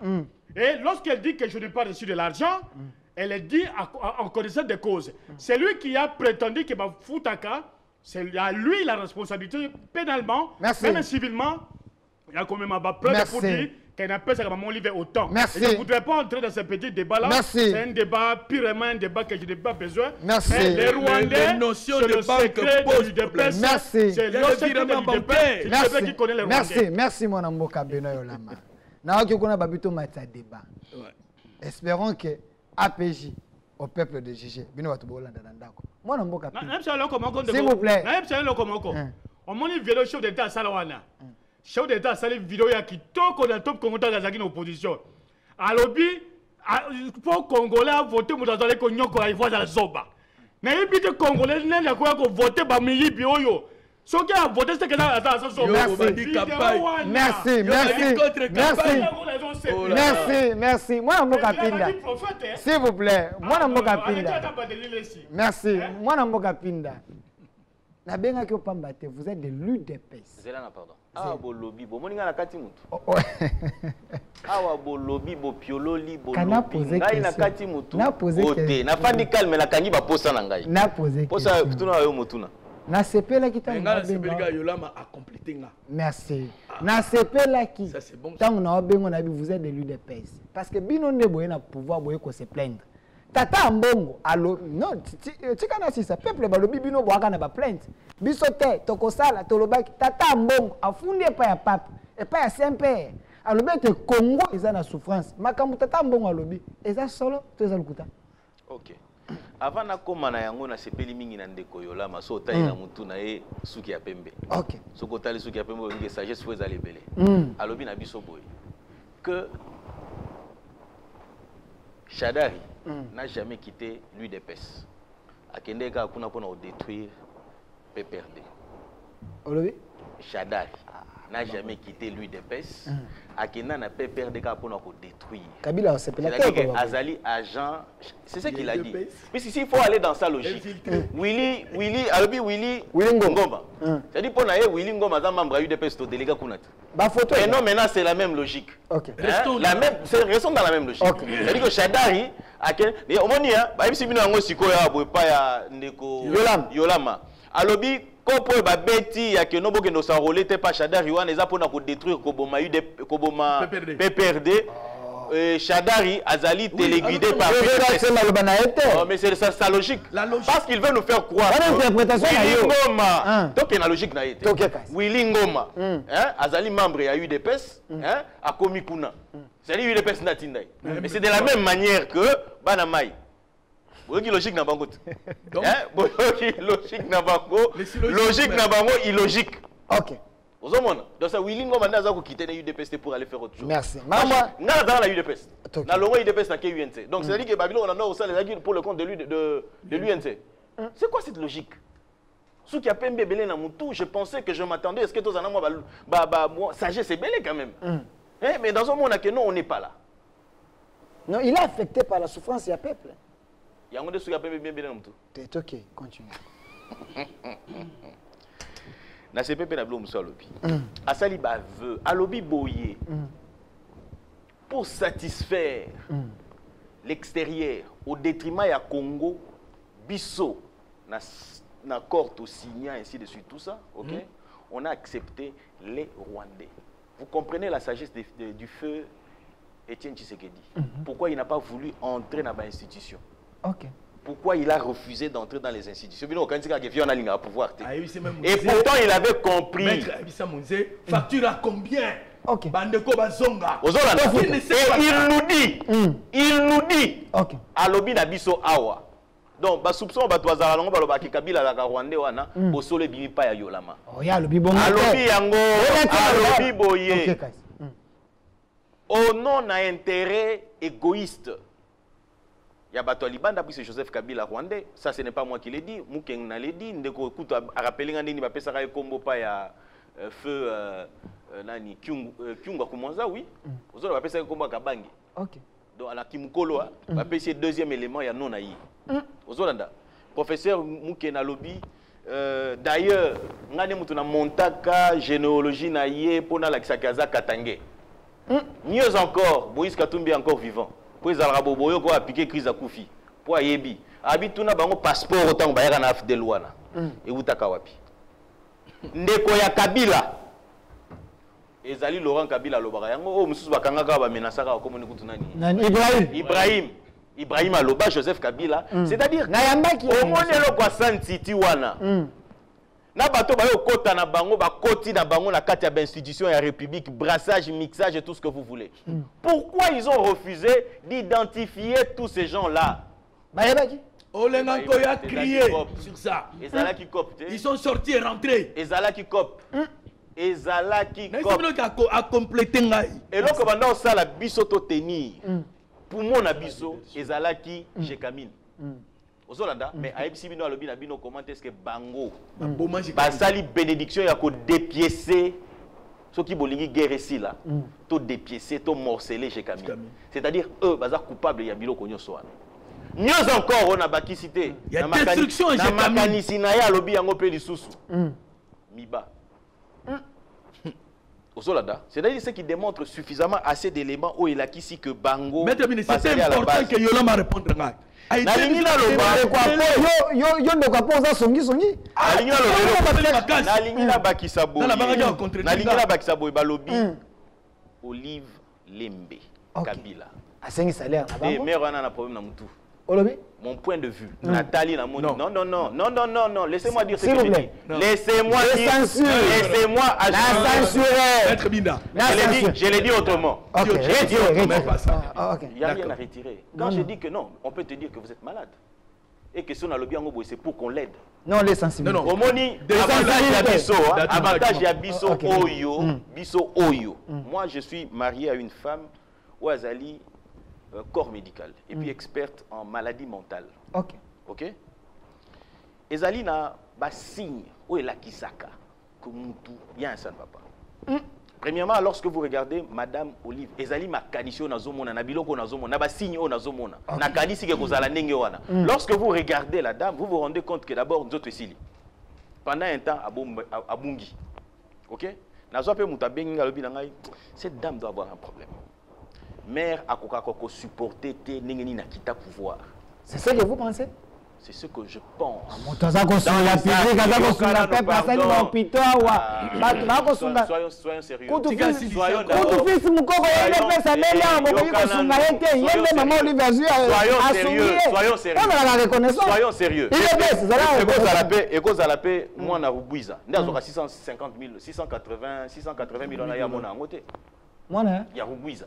Et lorsqu'elle dit que je n'ai pas reçu de l'argent, elle est dit en connaissance des causes. C'est lui qui a prétendu que Foutaka, c'est à lui la responsabilité pénalement, même civilement. Il y a quand même un preuve pour dire qu'elle n'a pas ça Maman Olive autant. Merci. Et je ne voudrais pas entrer dans ce petit débat-là. C'est un débat purement un débat que je n'ai pas besoin. Merci. Mais les Rwandais, notions c'est de le secret du déplace. Merci. C'est le secret du déplace. C'est qui connaît les Rwandais. Merci mon amboka Beno Yolama. Na okona babito matsa débat. Espérons que APJ au peuple de Jigé bino watu bolanda ndako. Mon amboka. S'il vous plaît. On m'a dit vidéo chef d'État Salawana. Chef d'État Salé vidéo ya kitoko na top Congo Kazaki opposition. Alobi pour Congolais voter mutazale ko nyoko ya ivoire la zoba. Na yebite Congolais nenda ko voter ba miyibi oyo. Ce qui a voté, c'est que ça a Merci. Moi, Pinda. S'il vous plaît. Moi, Pinda. Merci. Moi, Pinda. Vous êtes de l'UDPS. Pardon. Ah, bolobi, bo moninga na kati mutu. Awa bolobi, bo piololi, bo lobi. Ngai na kati mutu. Ote. Na fandi calme na kangi ba posa na ngai. Na poser. Posa kutuna yo mutuna. Na sepela ki tango na sepela Yolama a complété nga. Merci. Na sepela ki ça c'est bon. Tango na bengo na bi vous êtes de l'UDPS parce que bino ne boye na pouvoir boye ko se plaindre. Tata mbongo allo non tika na sisa peuple balobi bino boaka na ba plainte. Biso te tokosala tolobaki tata mbongo afundi pa ya pape et pas ya Saint-Père. Alobi te Congo eza na souffrance. Makambu tata mbongo alobi eza solo to eza lukuta. OK. Avant na komana yango na sepeli mingi na ndeko Yolama so tayi na mutu na ye suki ya pembe. OK. Soko tali suki ya pembe ngi sagesse faut ezali belé. Alobi na biso boy que Shadari n'a jamais quitté l'UDPS. Akendeka kuna pona détruire PPRD. Olobi Shadari n'a jamais quitté l'UDPS. Akenda na PPRD ka pona ko détruire. Kabila on sepela que Azali agent, c'est ce qu'il a dit. Mais si il faut aller dans sa logique. Willy Ngoma. C'est-à-dire pour naé Willy Ngoma za membre UDPS to délégué kunat. Ba photo. Mais non, maintenant c'est la même logique. OK. La même, restons dans la même logique. C'est-à-dire que Shadari au moni hein, ba bisi bino ngo sikoya boy pa ya ndeko Yolama. Alobi kopo ba beti ya ke no bokendo s'enrôler te pa Shadari wana eza pona ko détruire koboma PPRD. Shadari Azali téléguidé par mais c'est sa logique. Parce qu'il veut nous faire croire. Willy Ngoma. Donc il y a la logique na été. Willy Ngoma. Azali membre à UDPS, à Komikuna. C'est-à-dire UDPS Natindai. Mais c'est de la même manière que Banamai. Logique logique na bango. Logique na bango. Logique na bango illogique. OK. Donc ça Willy Ngoma n'a pas quitté l'UDPS pour aller faire autre chose. Merci. Maman n'a dans la UDPS. Na longo UDPS na KUNC. Donc c'est-à-dire que Babylone on a aussi les agues pour le compte de l'UNC. C'est quoi cette logique? Ceux qui a pembe belé na mutu, je pensais que je m'attendais est-ce que tous en moi sagesse c'est belé quand même. Mais dans un monde que non on n'est pas là. Non, il est affecté par la souffrance du peuple. Il y a un de ceux qui a pembe bien belé na mutu. C'est OK, continue. Na CPP na bilo muso alobi. Asali ba veut, alobi boye. Pour satisfaire l'extérieur au détriment ya Congo, biso na corte au signa ainsi de suite tout ça, OK? On a accepté les Rwandais. Vous comprenez la sagesse du feu Étienne Tshisekedi. Pourquoi il n'a pas voulu entrer dans l'institution? OK. Pourquoi il a refusé d'entrer dans les institutions? Pouvoir. Et pourtant, il avait compris. Maître Abissa Monze, facture à combien? OK. Bandeko Bazonga. Et il nous dit, OK. Alobi Nabiso Awa. Donc, ba soupçon ba toazala longo ba loba ki Kabila la Rwandais wana, bosole bimi pa ya Yolama. Oh ya alobi bongo. Alobi yango, alobi boye. Au nom d'un intérêt égoïste. Il y a Bato Libanda, puis c'est Joseph Kabila Rwandais. Ça, ce n'est pas moi qui l'ai dit. Moukeng n'a l'ai dit. Ndeko Kuto a rappelé que Ndeni Bapé Sarai Kombo pa ya feu Nani Kyunga Kumonza, oui. Vous avez Bapé Sarai Kombo Kabangi. OK. Donc, à la Kimukolo, Bapé c'est deuxième élément, il y a non aïe. Vous avez professeur Moukeng n'a lobby. D'ailleurs, Ngane Moutuna Montaka, généalogie naïe, Pona la Kisakaza Katangé. Mieux encore, Moïse Katumbi est encore vivant. Pour les Arabes, ils ont piqué crise à Koufi. Pour Ayebi. Habituna bango passeport autant que na de loi. Et où Takawapi. Ndeko ya Kabila. Ezali Laurent Kabila Lobara. Yango, oh, Moussous Bakangaka va menacer à communiquer tout Ibrahim Aloba, Joseph Kabila. C'est-à-dire, au moins, le Kwassan Titi Wana. Na bato ba yo kota na bango ba koti na bango na kati ya institution ya république brassage mixage et tout ce que vous voulez. Pourquoi ils ont refusé d'identifier tous ces gens-là? Bayebaki Olenga Koya crié sur ça. Ezala qui cop. Ils sont sortis et rentrés. Ezala qui cop. Ezala qui cop. A complété ngai. Et donc banda osala biso to tenir. Pour mon abiso ezala qui jekamine. Ozolanda, mais AFC bino alobi na bino comment est-ce que bango basali bénédiction ya ko dépiécer ceux qui bolingi guerre ici là, to dépiécer, to morceler chez Camille. C'est-à-dire eux baza coupable ya bilo konyo soa. Mieux encore on a baki cité. Il y a destruction chez Camille. Na makanisi na ya alobi yango pe lisusu. Miba. C'est-à-dire ce qui démontre suffisamment assez d'éléments où il a ici que Bango. Maître Bine, c'est important que Yolama réponde. Olive Lembe Kabila. Mon point de vue, Nathalie Namoni. Non, laissez-moi dire ce que je dis. Laissez-moi censurer. Je l'ai dit autrement. Il n'y a rien à retirer. Quand je dis que non, on peut te dire que vous êtes malade. Et que si on a le bien, c'est pour qu'on l'aide. Non, les sensibilités. Non, Omoni, avantage ya biso oyo. Moi, je suis marié à une femme, Ouazali, corps médical, et puis experte en maladie mentale. Ok. Ezali na ba signe où est la kisaka que mutu ya ça ne va pas. Premièrement, lorsque vous regardez Madame Olive, Ezali ma kanisi na zomona na biloko na zomona na ba signe na zomona na kanisi ke kozala ndenge wana. Lorsque vous regardez la dame, vous vous rendez compte que d'abord nzoto esili. Pendant un temps abungi. OK? Na zo pe mutabengi ngalobi na ngai, cette dame doit avoir un problème. Mère a kokako supporter te ningeni na kita pouvoir. C'est ce que vous pensez? C'est ce que je pense. Soyons sérieux. Soyons sérieux. Et cause à la paix, moi, on a Rubouiza. Nous avons 650 000, 680 000 on a yamona en côté. Il y a Rubouiza.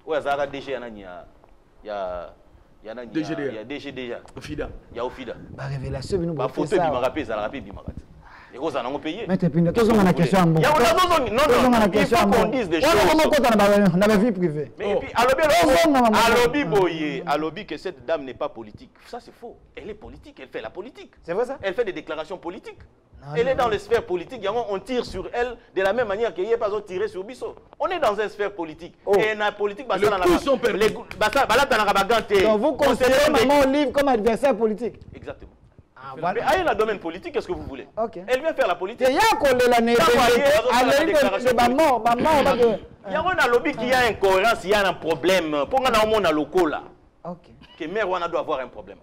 Ouais, ça a déjà il y a DG déjà. Ofida. Il y a Ofida. La révélation, nous avons photo de Bimarapé, ça l'a rappelé Bimarat. Et vous en avez payé. Mais tu peux nous poser une question. Non, il faut qu'on dise des choses. On a vie privée. Mais puis, à lobby que cette dame n'est pas politique. Ça, c'est faux. Elle est politique, elle fait la politique. C'est vrai ça? Elle fait des déclarations politiques. Elle est dans les sphères politiques. On tire sur elle de la même manière qu'il n'y a pas d'autre tiré sur Bissot. On est dans une sphère politique. Et la politique, les coups sont perdus. Donc vous considérez Maman Olive comme adversaire politique? Exactement. Mais dans le domaine politique, qu'est-ce que vous voulez? Elle vient faire la politique. Il y a un lobby qui a une incohérence, il y a un problème. Pourquoi on a un loco là? Que Merwana doit avoir un problème.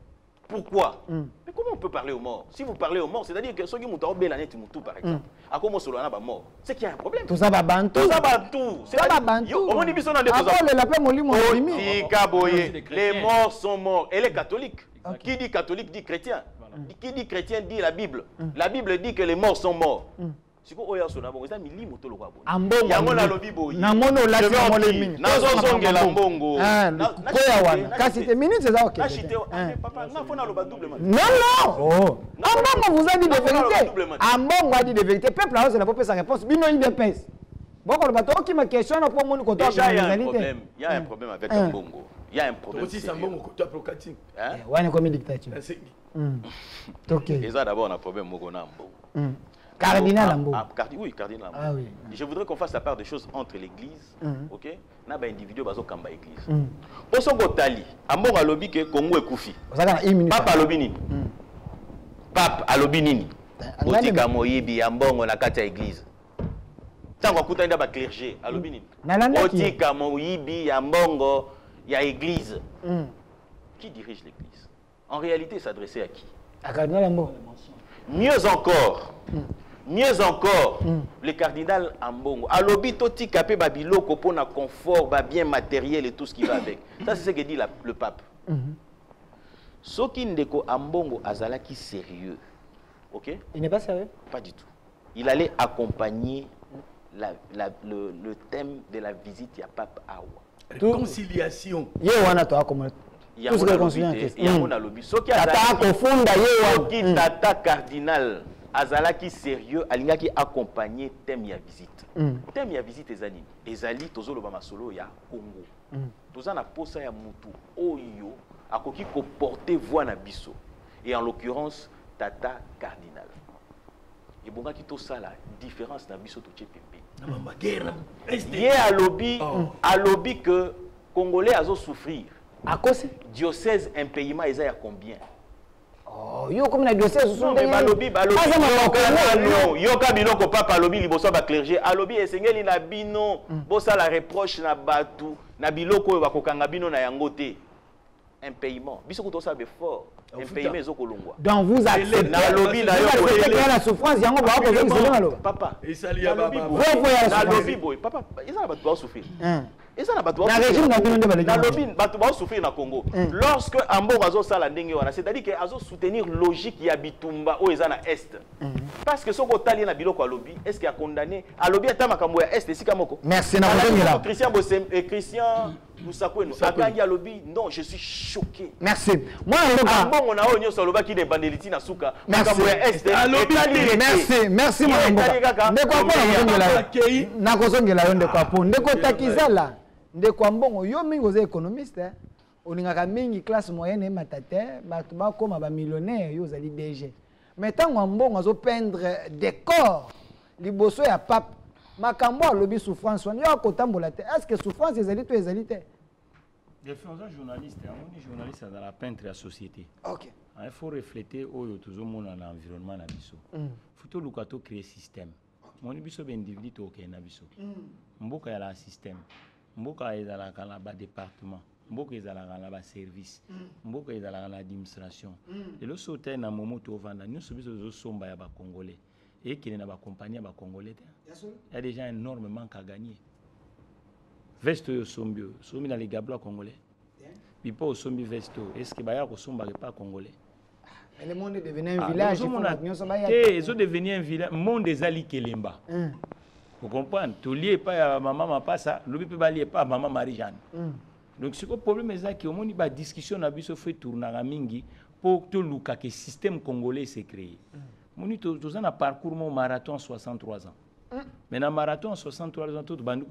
Pourquoi? Mais comment on peut parler aux morts? Si vous parlez aux morts, c'est-à-dire que ceux qui ont oublié l'année Timoutou, par exemple, à comment cela n'a pas mort, c'est qu'il y a un problème. Tout ça va bantou. Tout ça va bantou. Ça va bantou. On dit bisous dans des les morts sont morts. Elle est catholique. Qui dit catholique dit chrétien. Qui dit chrétien dit la Bible. La Bible dit que les morts sont morts. Si vous avez un bon, vous avez mis moto le roi. Il y a un lobby boy. Na mono la ti nazo zongela mbongo. Kasi te minutes c'est ça OK. Papa, na faut na loba doublement. Non. Ambongo vous a dit de vérité. Ambongo a dit de vérité. Peuple là, c'est la pas sa réponse. Bino il dépêche. Bon quand le bateau qui ma question na pour mon côté. Il y a un problème avec Ambongo. Il y a un problème. Aussi ça mbongo côté procating. Ouais, on comme dictature. OK. Et ça d'abord on a un problème moko na Ambongo. Cardinal Ambo. Oui, Cardinal Ambo. Ah oui. Je voudrais qu'on fasse la part des choses entre l'église, OK? Na ba individu bazo kamba église. Oso gotali, Ambo alobi ke Congo ekufi. Papa alobi nini? Papa alobi nini? Otika moyibi ambongo na kati ya église. Tango kutanda ba clergé alobi nini? Otika moyibi ambongo ya église. Qui dirige l'église? En réalité, s'adresser à qui? À Cardinal Ambo. Mieux encore, le cardinal Ambongo. Alobi toti kapé babiloko pour na confort, bien matériel et tout ce qui va avec. Ça c'est ce que dit le pape. Soki ndeko Ambongo azalaki sérieux. OK? Il n'est pas sérieux? Pas du tout. Il allait accompagner le thème de la visite ya pape Awa. Réconciliation. Il y a un lobby. Soki tata cardinal azalaki sérieux, alingaki accompagner thème ya visite. Thème ya visite ezali tozoloba masolo ya Congo. Tozana posa ya mutu oyo akoki ko porter voix na biso. Et en l'occurrence tata cardinal. Et bonga ki to sala différence na biso to tchepepe. Yé à lobby que Congolais azo souffrir. À cause diocèse impayement ils à combien? Oh, yo comme na dossier sous non mais balobi yoka biloko papa alobi liboso ba clergé alobi esengeli na bino bosa la reproche na batu na biloko oyo bakokanga bino na yango te un paiement biso ko to sabe fort un paiement ezokolongwa donc vous acceptez na lobby na yo la souffrance yango ba ko zelo papa esali ya baba na lobby boy papa ezala batu ba souffrir ezala batu ba régime na bino nde na lobby batu ba souffrir na Congo lorsque Ambongo azo sala ndenge wana c'est-à-dire que azo soutenir logique ya bitumba o ezana est parce que soko tali na biloko ya lobby est-ce qu'il a condamné a lobby ata makambo ya est esika moko merci na kozongela Christian Bossem et Christian Moussakweno akangi a lobby non je suis choqué merci moi Ambongo na onyo so loba ki de bandeliti na suka makambo ya est a lobby merci moi ndeko na kozongela yo ndeko apo ndeko takizala ndeko Ambongo yo mingi oza économiste olingaka mingi classe moyenne matate bato bakoma ba millionnaire yo zali DG mais tango Ambongo azo peindre décor liboso ya pape makambo alobi souffrance wana yo akotambola te est-ce que souffrance ezali to ezali te défenseur journaliste on journaliste dans la peintre la société OK il faut refléter oyo tozomona na environnement na biso faut luka to créer système moni biso be individu to ke na biso mboka ya la système mboka ezalaka na ba département mboka ezalaka na ba service mboka ezalaka na administration lelo sote na momo to vanda nyonso biso zo somba ya ba congolais et qui na ba compagnie ya ba congolais il y a déjà énormément à gagner vesto yo sombio somi na les gablois congolais pipo au sombi vesto est-ce que baya ko somba pas congolais le monde est devenu un village ils ont devenu un village monde des ali kelemba. Vous comprenez? Tout lié pas à maman pas ça, le peut pas lié pas à maman Marie-Jeanne. Donc ce que le problème est que au moins il discussion na biso fait tourner à mingi pour tout le cas que système congolais s'est créé. Moni tout ça na parcours mon marathon 63 ans. Mais dans marathon 63 ans tout bandi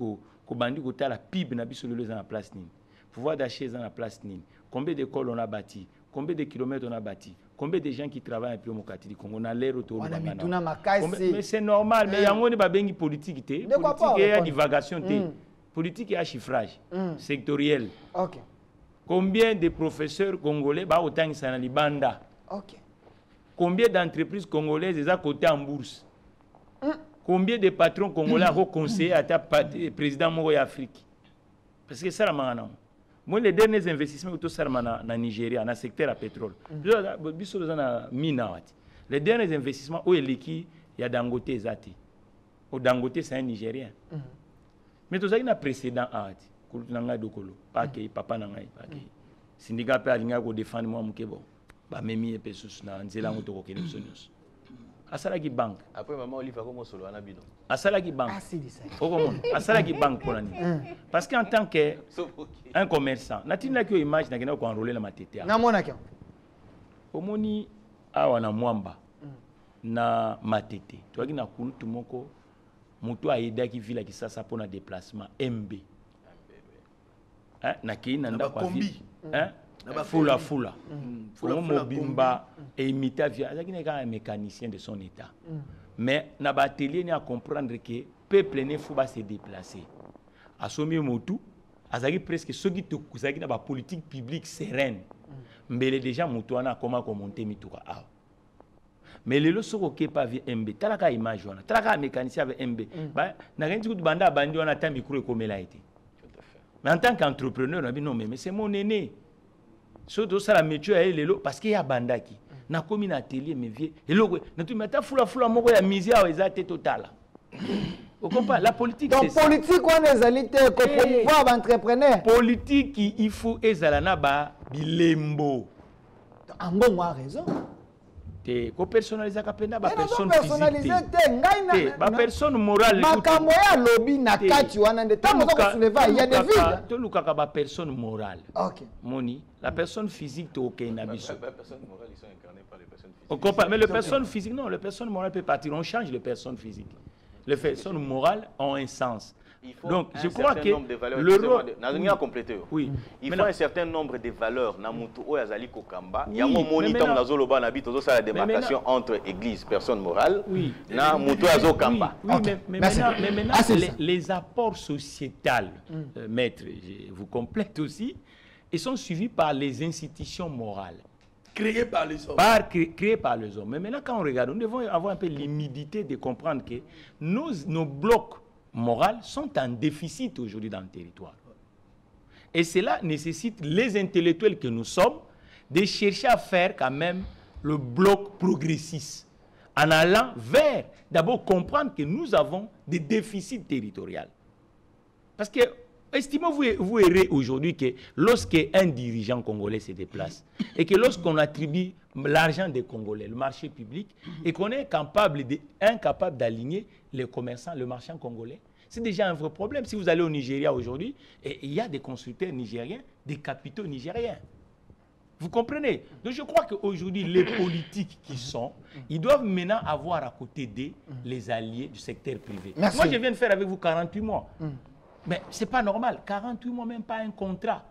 ko ta la PIB na biso le na place nini. Pouvoir d'achat dans la place nini. Combien d'écoles on a bâti? Combien de kilomètres on a bâti? Combien de gens qui travaillent un peu au Mokati du Congo? On a l'air autour de mais c'est normal, mais il y a une politique. Politique et divagation. Politique et chiffrage sectoriel. Okay. Combien de professeurs congolais autant ça dans les bandes? Okay. Combien d'entreprises congolaises sont à côté en bourse? Combien de patrons congolais ont conseillé à ta président Moro Afrique? Parce que ça la main. Moi, les derniers investissements autour de Nigeria, dans le secteur à pétrole, les derniers investissements, où il y a Dangote Zati. Au Dangote, c'est un Nigérien. Mais tout ça, il y a un précédent à papa Nangai. Syndicat peut aller défendre moi, bah même il peut sous na nzela ngoto ko kene sonus. Asalaki bank. Après maman Oliva comme solo anabino. Asalaki bank. Asalaki bank pour l'année. Parce qu'en tant qu'un commerçant, natina ki image na kena ko enrôler la matete. Na mona ki. Omoni awa na mwamba na matete. To aki na kuntu moko mutu aida ki vila ki sasa pona déplacement MB. Na ki na nda kwa vi. Fula. Mobimba et imita via. Il y a un mécanicien de son état. Mais na batelier ni à comprendre que peuple ne faut pas se déplacer. À son motu, azaki presque ceux qui te kusaki na ba politique publique sereine. Mais déjà motu ana comment monter mituka a. Mais le soko ke pas vi MB. Talaka image wana. Talaka mécanicien avec MB. Ba na ngenti ku banda bandi wana ta micro comme la été. Mais en tant qu'entrepreneur, on dit non mais c'est mon aîné. Surtout ça la métier est lelo parce qu'il y a bandaki na komi na atelier mais vieux eloko na tu meta fula moko ya mizia ezate total. Vous comprenez la politique c'est ça. Donc politique on ezali te ko promouvoir entrepreneur. Politique il faut ezala na ba bilembo. Ambongo a raison. Te ko personnaliser ka penda ba personne personnaliser te ngai na ba personne morale. Makambo ya lobby na kati wana nde tango ko soulever il y a des vides. To luka ka ba personne morale. OK. Moni la personne physique to OK na biso. La personne morale ils sont incarnés par les personnes physiques. On comprend mais les personnes physiques non, les personnes morales peuvent partir, on change les personnes physiques. Les personnes morales ont un sens. Donc je crois que le rôle oui, il faut un certain nombre de valeurs na mutu o yazali kokamba ya mo monitor na zoloba na bito zo sala démarcation entre église personne morale na mutu azokamba. Mais maintenant les apports sociétals maître je vous complète aussi ils sont suivis par les institutions morales. Créé par les hommes. Créé par les hommes. Mais maintenant, quand on regarde, nous devons avoir un peu l'humilité de comprendre que nos blocs moraux sont en déficit aujourd'hui dans le territoire. Et cela nécessite les intellectuels que nous sommes de chercher à faire quand même le bloc progressiste en allant vers, d'abord, comprendre que nous avons des déficits territoriaux. Parce que, estimez-vous errez aujourd'hui que lorsqu'un dirigeant congolais se déplace et que lorsqu'on attribue l'argent des Congolais, le marché public, et qu'on est incapable d'aligner les commerçants, le marchand congolais, c'est déjà un vrai problème. Si vous allez au Nigeria aujourd'hui, il y a des constructeurs nigériens, des capitaux nigériens. Vous comprenez? Donc je crois qu'aujourd'hui, les politiques qui sont, ils doivent maintenant avoir à côté d'eux les alliés du secteur privé. Merci. Moi, je viens de faire avec vous 48 mois. Mais ce n'est pas normal. 48 mois, même pas un contrat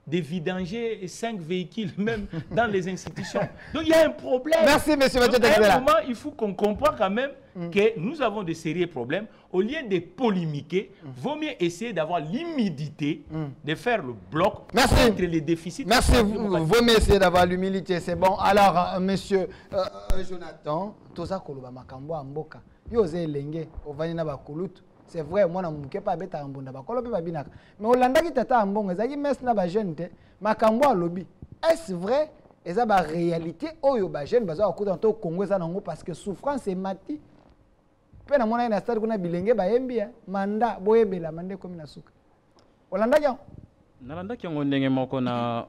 de vidanger 5 véhicules, même dans les institutions. Donc il y a un problème. Merci, M. Mathieu Texela. À un moment, il faut qu'on comprenne quand même que nous avons de sérieux problèmes. Au lieu de polémiquer, vaut mieux essayer d'avoir l'humilité de faire le bloc entre les déficits. Merci, vaut mieux essayer d'avoir l'humilité, c'est bon. Alors, monsieur Jonathan, Toza Koloba Makambo Amboka, Yose Lenge, Ovanina Bakulutu. C'est vrai, moi, je ne peux pas être un bon tabac. Mais au Landa qui tata un bon, ils mes na ba jeune te, makambo a lobby. Est-ce vrai? Et ça ba réalité oh yo ba jeune baza au dans Congo ça nango parce que souffrance est mati. Pe na mona ina stade kuna bilenge ba embia manda boyebela mande comme na suka. Olanda ya. Nalanda ki ndenge moko na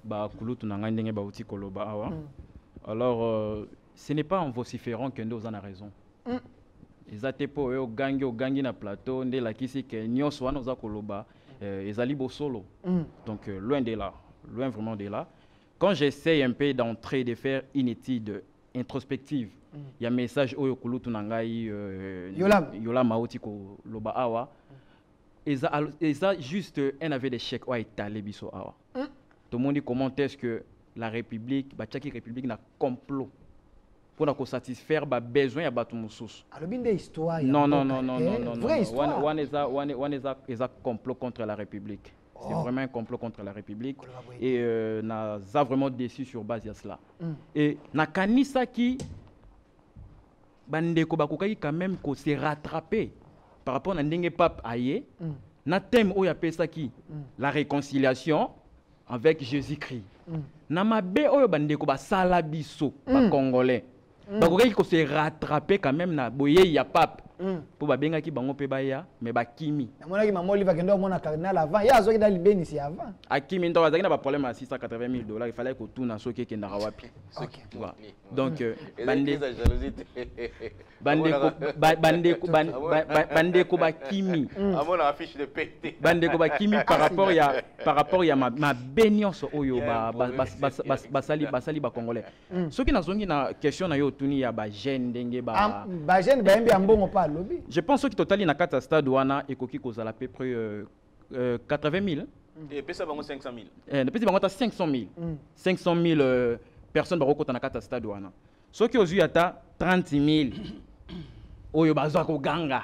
ba kulutu na ndenge ba uti koloba awa. Alors ce n'est pas en vociférant que nous en a raison. Ezate po yo gangi na plateau nde la kisi ke nyonso wana za koloba ezali bo solo. Donc loin de là, loin vraiment de là. Quand j'essaie un peu d'entrer de faire une étude introspective, il y a un message oyo kulutu na ngai yola mauti ko loba awa. Eza juste un aveu d'échec oa étalé biso awa. Tout le monde dit comment est-ce que la République, ba tchaki République na complot pour satisfaire les besoins de bateau moussous. Non. Vraie histoire. One is a complot contre la République. C'est vraiment un complot contre la République. Et n'a vraiment déçu sur base de cela. Et na kanisa qui bande ko bakokai quand même ko s'est rattrapé par rapport à ndenge pape aye. Na thème où y a ça qui la réconciliation avec Jésus-Christ. Na mabe oyo bande ko ba sala biso ba congolais. Il faut se rattraper quand même na boye ya pape pour babenga ki bango pe baya mais ba kimi na mona ki maman oliva kendo mona cardinal avant ya zo ki dali beni si avant akimi ndo azaki na ba problème à $680,000 il fallait que tout na soki ke ndara wapi. Donc bande ko ba kimi amona affiche de pété bande ko ba kimi par rapport ya ma benions oyo basali ba congolais soki na zongi na question na yo tuni ya ba jeune ndenge ba jeune ba mbi ambongo pa lobby. Je pense que total na kata stade wana ekoki kozala à peu près 80,000 et pesa bango 500,000 pesa bango ta 500,000 personnes barokota na kata stade wana soki ozui ata 30,000 oyo bazwa ko ganga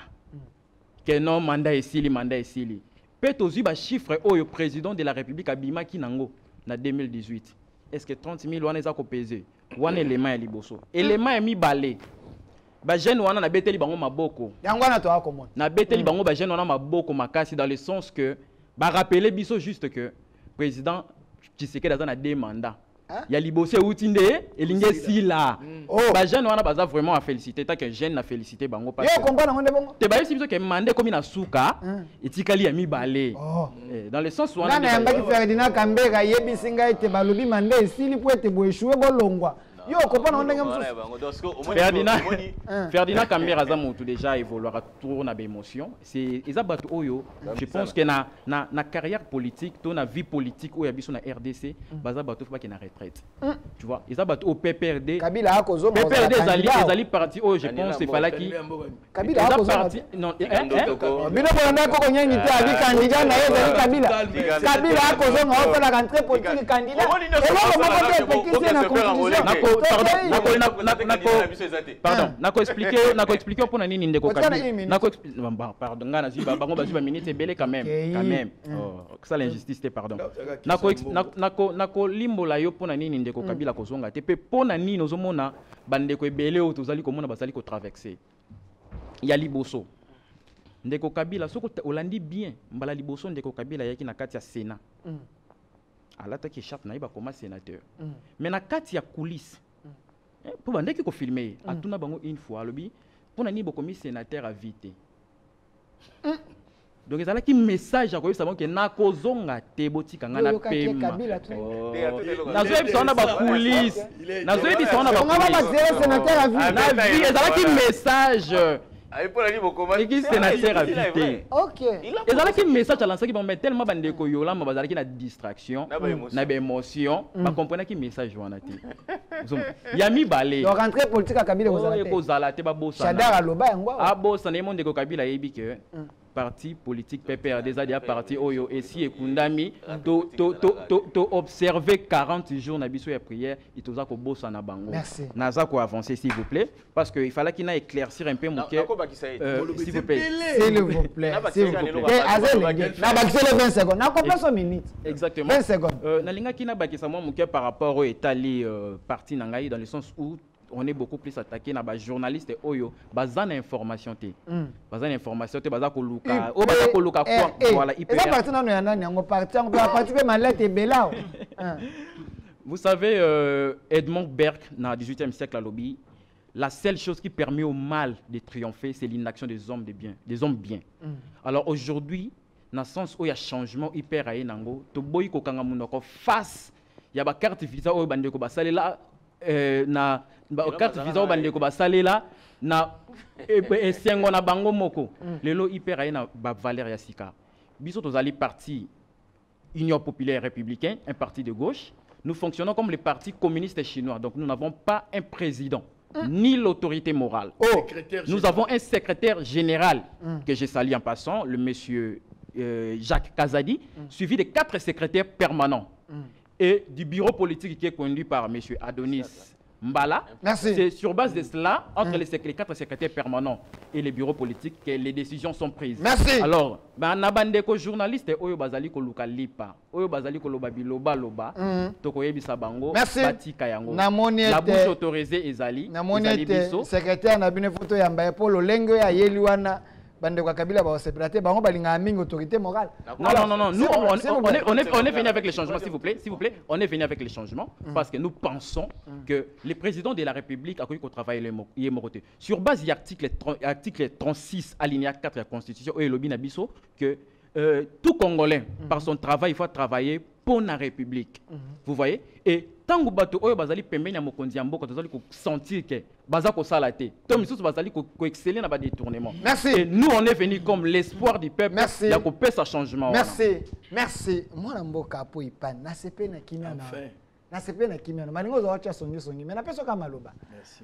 que non mandat esili pe tozui ba chiffre oyo président de la République abimaki nango na 2018. Est-ce que 30,000 wana eza ko peser wana élément ya liboso élément ya mibale ba jeune wana na beteli bango maboko yangwana to akomona na beteli bango ba jeune wana maboko makasi dans le sens que ba rappeler biso juste que président Tshisekedi a na 2 mandats. Il y a libosé outinde elinge sila ba jeune wana baza vraiment à féliciter ta que jeune na féliciter bango parce que comprendre ngonde bongo te ba biso que mandé comme na suka etikali ya mibale dans le sens wana na yamba ki Ferdinand Kambeka yebisinga ete balobi mandé esili po ete boeshwe bolongwa. Yo, comprends, Ferdinand Kambera Zamoto déjà évoluera toujours na émotion. C'est Ezabato Oyo. Je pense que na carrière politique, na vie politique où yabiso na RDC, Bazabato faut pas qu'il na retraite. Tu vois, Ezabato au PPRD. Kabila akozo. PPRD ezali parti oh je pense c'est fallait qui Kabila akozo. Non, Bino bonanda ko nyengi te abi candidat na yé Kabila. Kabila akozo na opela rentrée politique candidat. Et là on va faire petite na conclusion. pardon nako expliquer pour nani ndeko kabila pardon ngana ziba bango baziba minute belé quand même ça l'injustice pardon nako limbola yo pour nani ndeko kabila kozonga te pe pour nani nozomona bandeko ebele o tozali komona bazali ko traverser ya liboso ndeko kabila soko olandi bien mbala liboso ndeko kabila yaki na kati ya Sénat alata ki charte na iba comme sénateur mais na kati ya coulisse pour bandeki ko filmer atuna bango une fois lobi pour nani bokomi sénateur à vite donc ezala ki message akoyo sabon ke nakozonga te botika ngana pema nazo ebisona ba coulisse nazo ebisona ba sénateur à vite na vie ezala ki message pour la libre comment qui sénateur à vite OK ezala ki message à lancer qui bon tellement bandeko yola ma bazala ki na distraction na ba émotion ba comprendre ki message wana te yami balé donc rentrer politique à Kabila kozala te ba bossa Chadar aloba yango a bossa ne monde ko Kabila yebi que parti politique PPR déjà parti oyo et si ekundami to observer 40 jours na biso ya prière et toza ko bossa na bango naza ko avancer s'il vous plaît parce que il fallait qu'il na éclaircir un peu mon cœur s'il vous plaît s'il vous plaît na bakisele 20 secondes na kopesa so minute exactement 20 secondes na linga kina bakisa mon cœur par rapport au étali parti na ngai dans le sens où on est beaucoup plus attaqué na ba journaliste oyo bazana information te bazana information te bazako luka o bazako luka quoi voilà il peut partir na ya nani yango partir on peut participer malette et belao vous savez Edmond Burke dans le 18e siècle à lobby la seule chose qui permet au mal de triompher c'est l'inaction des hommes bien alors aujourd'hui dans sens où il y a changement hyper aye nango to boy ko kanga munoko face ya ba carte visa oyo bande ko basalela na carte visa bande ko basalela na esengo na bango moko lelo hyper aye na ba valeur ya sika biso tozali parti Union populaire républicain un parti de gauche nous fonctionnons comme les partis communistes chinois donc nous n'avons pas un président ni l'autorité morale nous avons un secrétaire général que je salue en passant le monsieur Jacques Kazadi suivi de 4 secrétaires permanents et du bureau politique qui est conduit par M. Adonis Mbala. C'est sur base de cela, entre les 4 secrétaires permanents et les bureaux politiques, que les décisions sont prises. Merci. Alors, nabandeko journaliste oyo bazali ko luka lipa, oyo bazali ko loba biloba loba, toko yebisa bango batika yango. La bouche autorisée ezali, ezali biso. Secrétaire na bine photo ya Mbaye Paul Olengo ya yeliwana. Bande kwa Kabila ba séparate bango balinga mingi autorité morale. Non, nous on est venu avec les changements s'il vous plaît, on est venu avec les changements parce que nous pensons que le président de la République a connu qu'on travaille les moroté. Sur base de l'article 36 alinéa 4 de la Constitution et lobby nabiso que tout Congolais par son travail il faut travailler pour la République. Vous voyez et tango bato oyo bazali pembeni ya mokonzi ya mboka tozali ko sentir que baza ko salate to misusu bazali ko exceller na ba détournement. Merci. Et nous on est venu comme l'espoir du peuple ya ko pesa changement. Merci mwana mboka po ipan na sepe na kimia na na sepe na kimia na malingo za wacha songi mais na peso kama loba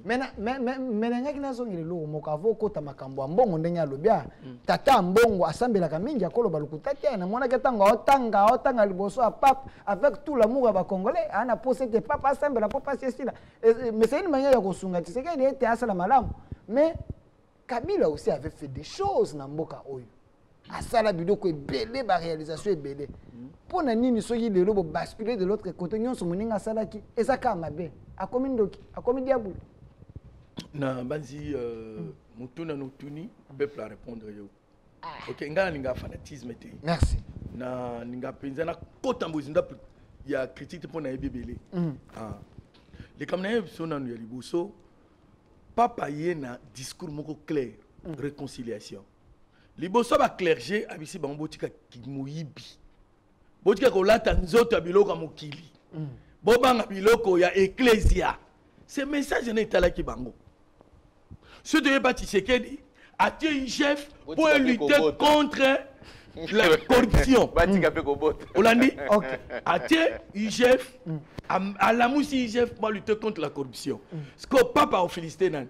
mais na ngaki na songi lelo moka voko ta makambo ambongo ndenge alobia tata mbongo asambelaka mingi akoloba lukutati na mwana ketanga otanga liboso a pape avec tout l'amour ba congolais ana posete papa asambela papa sesila mais c'est une manière ya kosunga tseka il était asala malamu mais Kabila aussi avait fait des choses na mboka oyo asala bidoko ebele ba réalisation ebele pona nini soki lelo bo basculer de l'autre côté nyonso moninga salaki ezaka mabe akomi ndoki akomi diabulu na banzi mutuna nutuni peuple à répondre yo OK ngala ninga fanatisme te merci na ninga penza na kota mbozinda ya critique pona ebebele les kamna sona no ya liboso papa yena discours moko clair réconciliation liboso ba clergé abisi bango botika kimoyibi botika ko lata nzoto biloko mokili bobanga biloko ya ecclesia ce message n'est pas là qui bango ce de pas Tshisekedi a été un chef pour lutter contre la corruption Olandi a été un chef à la moussi chef pour lutter contre la corruption ce que papa a félicité nan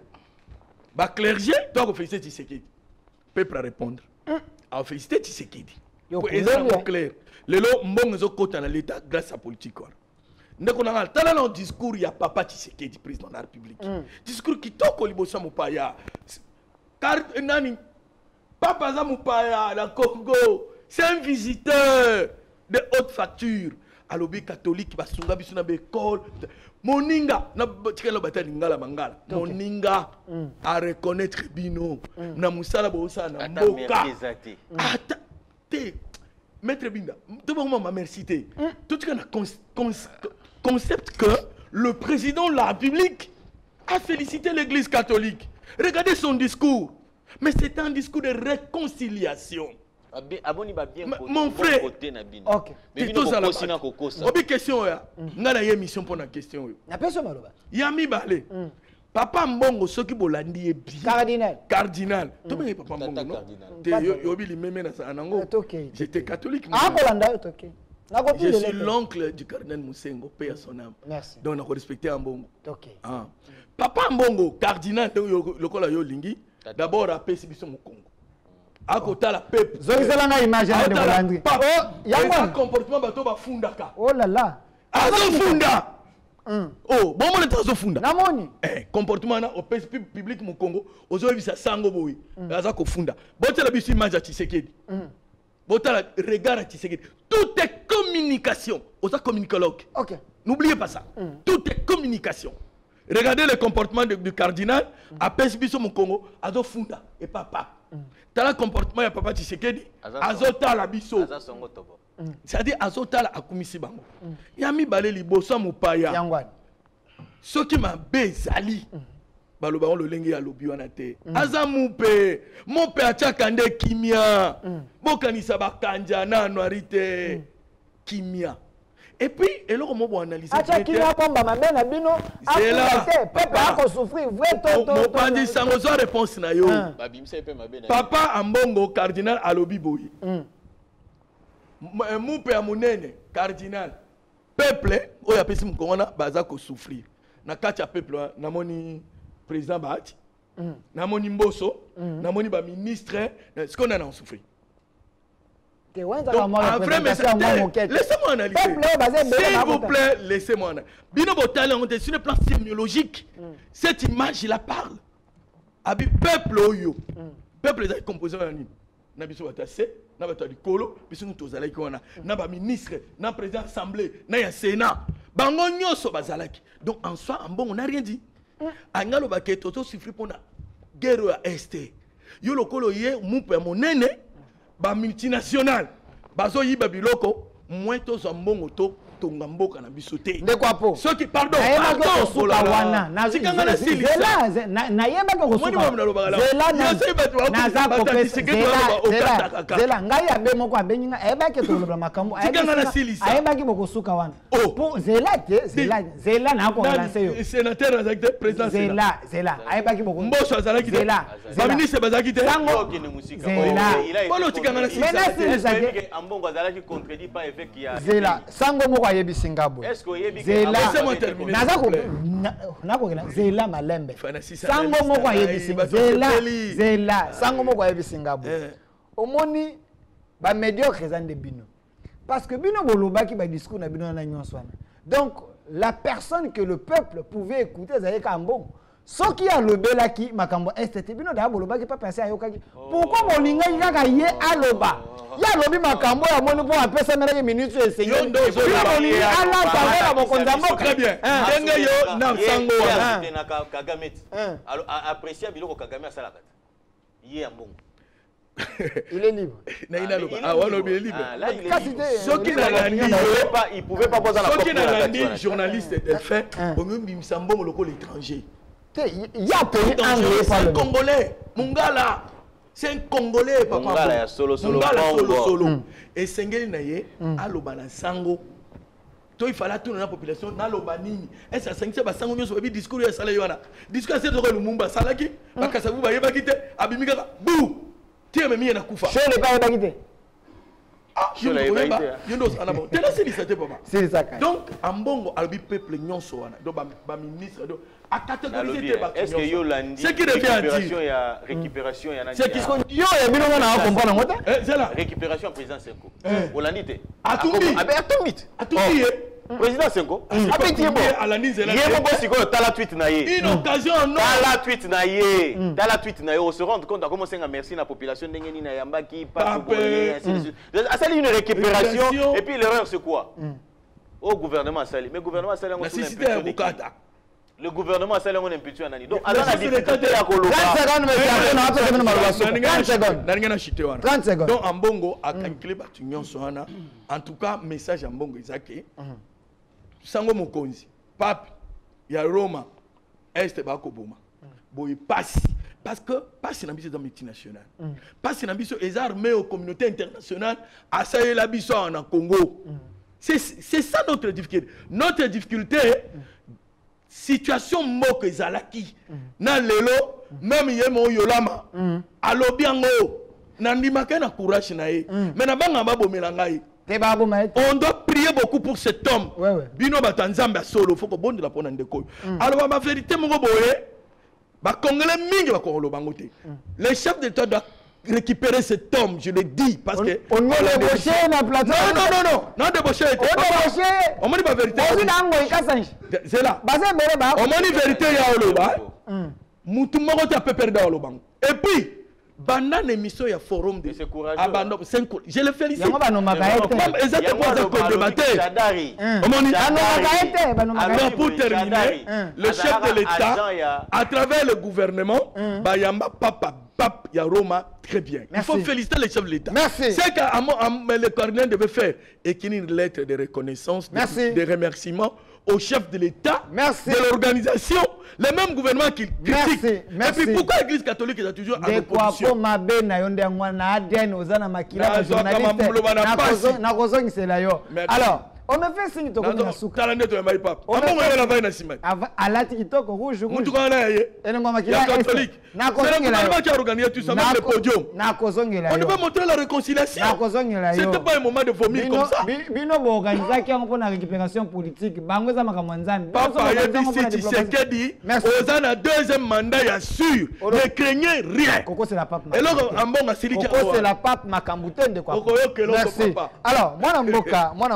ba clergé doit féliciter Tshisekedi peuple à répondre a félicité Tshisekedi pour exemple clair lelo mbongo zo kota na l'état grâce à politique quoi ndeko nanga tala na discours ya papa Tshisekedi président de la République discours kitoko liboso mopaya car nani papa za mopaya la Congo c'est un visiteur de haute facture alobi catholique basunga biso na école moninga na tikelo batali ngala mangala moninga à reconnaître bino na musala bosa na mboka ata te maître Binda tout le monde m'a merci tout concept que le président de la République a félicité l'église catholique. Regardez son discours, mais c'est un discours de réconciliation. Mon frère, ok. Mais question mission pour la question. Yami Balé. Papa Mbongo soki bolandi ebi cardinal to be papa Mbongo no te yobi li meme na sanango j'étais catholique je suis l'oncle du cardinal Moussengo paix à son âme donc on a respecté Mbongo papa Mbongo cardinal lokola yo lingi d'abord apesi biso mu Congo akota la peuple zokiselanga image de bolandi yango comportement bato ba fundaka oh là là azofunda oh, bon mon temps funda. Namoni. Comportement na au public mu Congo, ozoyebisa sango boyi. Aza ko funda. Bota la bisu image à Tshisekedi. Bota la regard à Tshisekedi. Tout est communication. Oza communicologue. OK. N'oubliez pas ça. Tout est communication. Regardez le comportement du cardinal à bisu mu Congo, azo funda et papa. Tala comportement ya papa Tshisekedi, azota la biso. Aza songo tobo. C'est-à-dire azotala akumisi bango yami balé liboso mopaya yangwani soki mabe ezali baloba on lolenge ya lobi wana te aza mupe mope achaka nde kimia bokanisa bakanja na noirité kimia et puis eloko mo analyser acha kimia pomba mabe na bino akute peuple ako souffrir vrai to bandi sango zo réponse na yo babimisa pe mabe na papa ambongo cardinal alobi boyi Moupe à monene cardinal peuple oya pesi mukongona baza ko souffrir na kacha peuple namoni président Bahati namoni Mboso namoni ba ministre ce qu'on a en souffrir laissez-moi analyser s'il vous plaît laissez-moi analyser bino botale on est sur le plan sémiologique cette image la parle abi peuple oyo peuple est composé en nini na biso batase na bato likolo biso tozalaki wana na ba ministre na président assemblée na ya sénat bango nyoso bazalaki donc en soi en bon on n'a rien dit angalo baketo to souffrir pona guerre à est yo lokolo ye mupe monene ba multinational bazo yiba biloko moins to zambongo to tonga mboka na biso te ndeko apo soki pardon suka wana na sikanga na silisa na yeba ko suka zela ngai abe moko abenga ayeba ke to loba makambo ayeba ke boko suka wana pour zela te zela na ko lancer yo sénateur azakite président zela ayeba ke boko mboso azalaki te ba ministre bazaki te zela bolo tikanga na silisa ambongo azalaki contredit pas avec ya zela sango moko ayebi singabo laissez-moi terminer nako zela malembe sango moko ayebi zela sango moko ayebi singabo omoni ba médiocre ezande bino parce que bino bolobaki ba discours na bino na nyonso wana donc la personne que le peuple pouvait écouter zayeka ambongo soki alobelaki makambo estete bino da bolobaki pas penser ayokaki pourquoi bolinga kaka ye aloba ya lobi makambo ya moni po apesa mereke minute esengi yondo bolinga ala tawela bokonza moko très bien ndenge yo na sango wana na Kagame alors apprécier biloko Kagame asalaka ye ambongo il est libre na ina loba ah wana il est libre soki na landi il pouvait pas poser la soki na landi journaliste del fait bongo bimisa mbongo lokolo étranger il y a pays anglais par le Congolais Mungala c'est un Congolais papa Mungala solo et sengeli na ye aloba na sango to il fallait tourner la population na loba nini et ça sengisa ba sango nyoso bi discours ya sala yona discours c'est de Lumumba salaki bakasabu ba yeba kite abimika bou tie memi na kufa chez le ba yeba kite donc ambongo albi peuple nyonso wana donc ba ministre donc à catégoriser est-ce que Yolandi ce qui devient récupération ya c'est qui sont yo ya bino na comprendre ngota c'est la récupération président Senko Yolandi te atumbi Président Senko. Une occasion, non. Tala tweet na ye. Tala tweet na ye. On se rend compte à comment c'est un merci la population d'Engeni na Yamba qui parle ainsi de suite. Ça une récupération. Et puis l'erreur c'est quoi? Au gouvernement Sali. Mais le gouvernement Sali on le gouvernement Sali on imputue à Nani. Donc à la difficulté à Koloba. 30 secondes. Donc en Bongo à calculer batunion soana. En tout cas message en Bongo Isaki. Sango Mokonzi. Pape ya Roma Est Bakoboma. Boy passe parce que passe na biso dans multinational. Passe na biso les armées aux communautés internationales à ça la biso en Congo. C'est ça notre difficulté. Notre difficulté situation moque ezalaki na lelo même yemo yolama alobiango nandimaka na courage na ye mais na banga babomela ngai on doit prier beaucoup pour cet homme bino batanzamba solo faut que bonde la pona ndeko alors ma vérité moko boye ba congolais mingi ba kongolo bangote le chef d'état doit récupérer cet homme, je le dis parce que on a débauché na plateau. Non débauché. On m'a dit la vérité. C'est là. On m'a dit la vérité ya oloba. Mutu moko ta pepper da oloba. Et puis banane émission ya forum de abandon 5 je le félicite. Yango bano makaete. Exactement ça complémentaire. On m'a dit alors pour terminer, le chef de l'État à travers le gouvernement bayamba papa Pape Yaroma, très bien. Merci. Il faut féliciter les chefs de l'État. Merci. C'est que le cardinal devait faire écrire une lettre de reconnaissance, de remerciement au chef de l'État, de l'organisation, le même gouvernement qui critique. Et puis pourquoi l'Église catholique est toujours en opposition? Alors, on a fait signe de souka. À la TikTok rouge rouge. C'est le gouvernement qui a organisé tout ça, même le podium. On devait montrer la réconciliation. C'était pas un moment de vomir comme ça. Bino bo organiser qui on la récupération politique. Bango za makamwanzani. Papa Tshisekedi, aux na deuxième mandat ya sûr. Ne craignez rien. Koko c'est la pape. Et là en bon asili qui Koko c'est la pape makambutende quoi. Merci. Alors, moi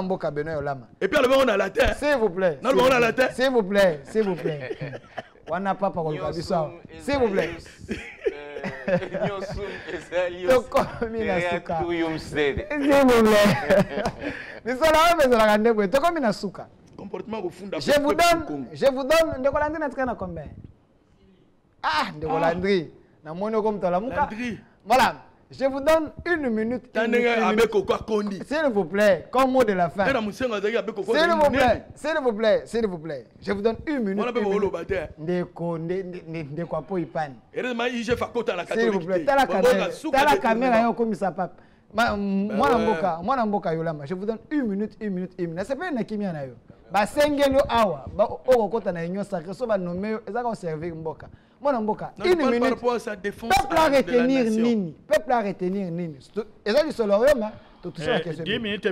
Mboka Benoît Olama. Et puis alors on a la terre. S'il vous plaît. Non, on a la terre. S'il vous plaît, s'il vous plaît. On n'a pas parlé de ça. S'il vous plaît. S'il vous plaît. Comportement au fond je vous donne de Colandri na combien? Ah, de Colandri. Na mono comme Talamuka. Voilà. Je vous donne une minute. S'il vous plaît, comme mot de la fin. S'il vous plaît. Je vous donne une minute. De quoi pour y pan. S'il vous plaît, t'as la caméra comme ça, papa. Moi, Mboka Yolama, je vous donne une minute. C'est pas une kimia na yo. Ba sengelo awa, ba okota na union sacrée, so ba nommer, ezaka servir Mboka. Moi Mboka, une minute. Par rapport à sa défense peuple à retenir nini. Peuple à retenir nini. Ezali le solorium, tout ça la question. 2 minutes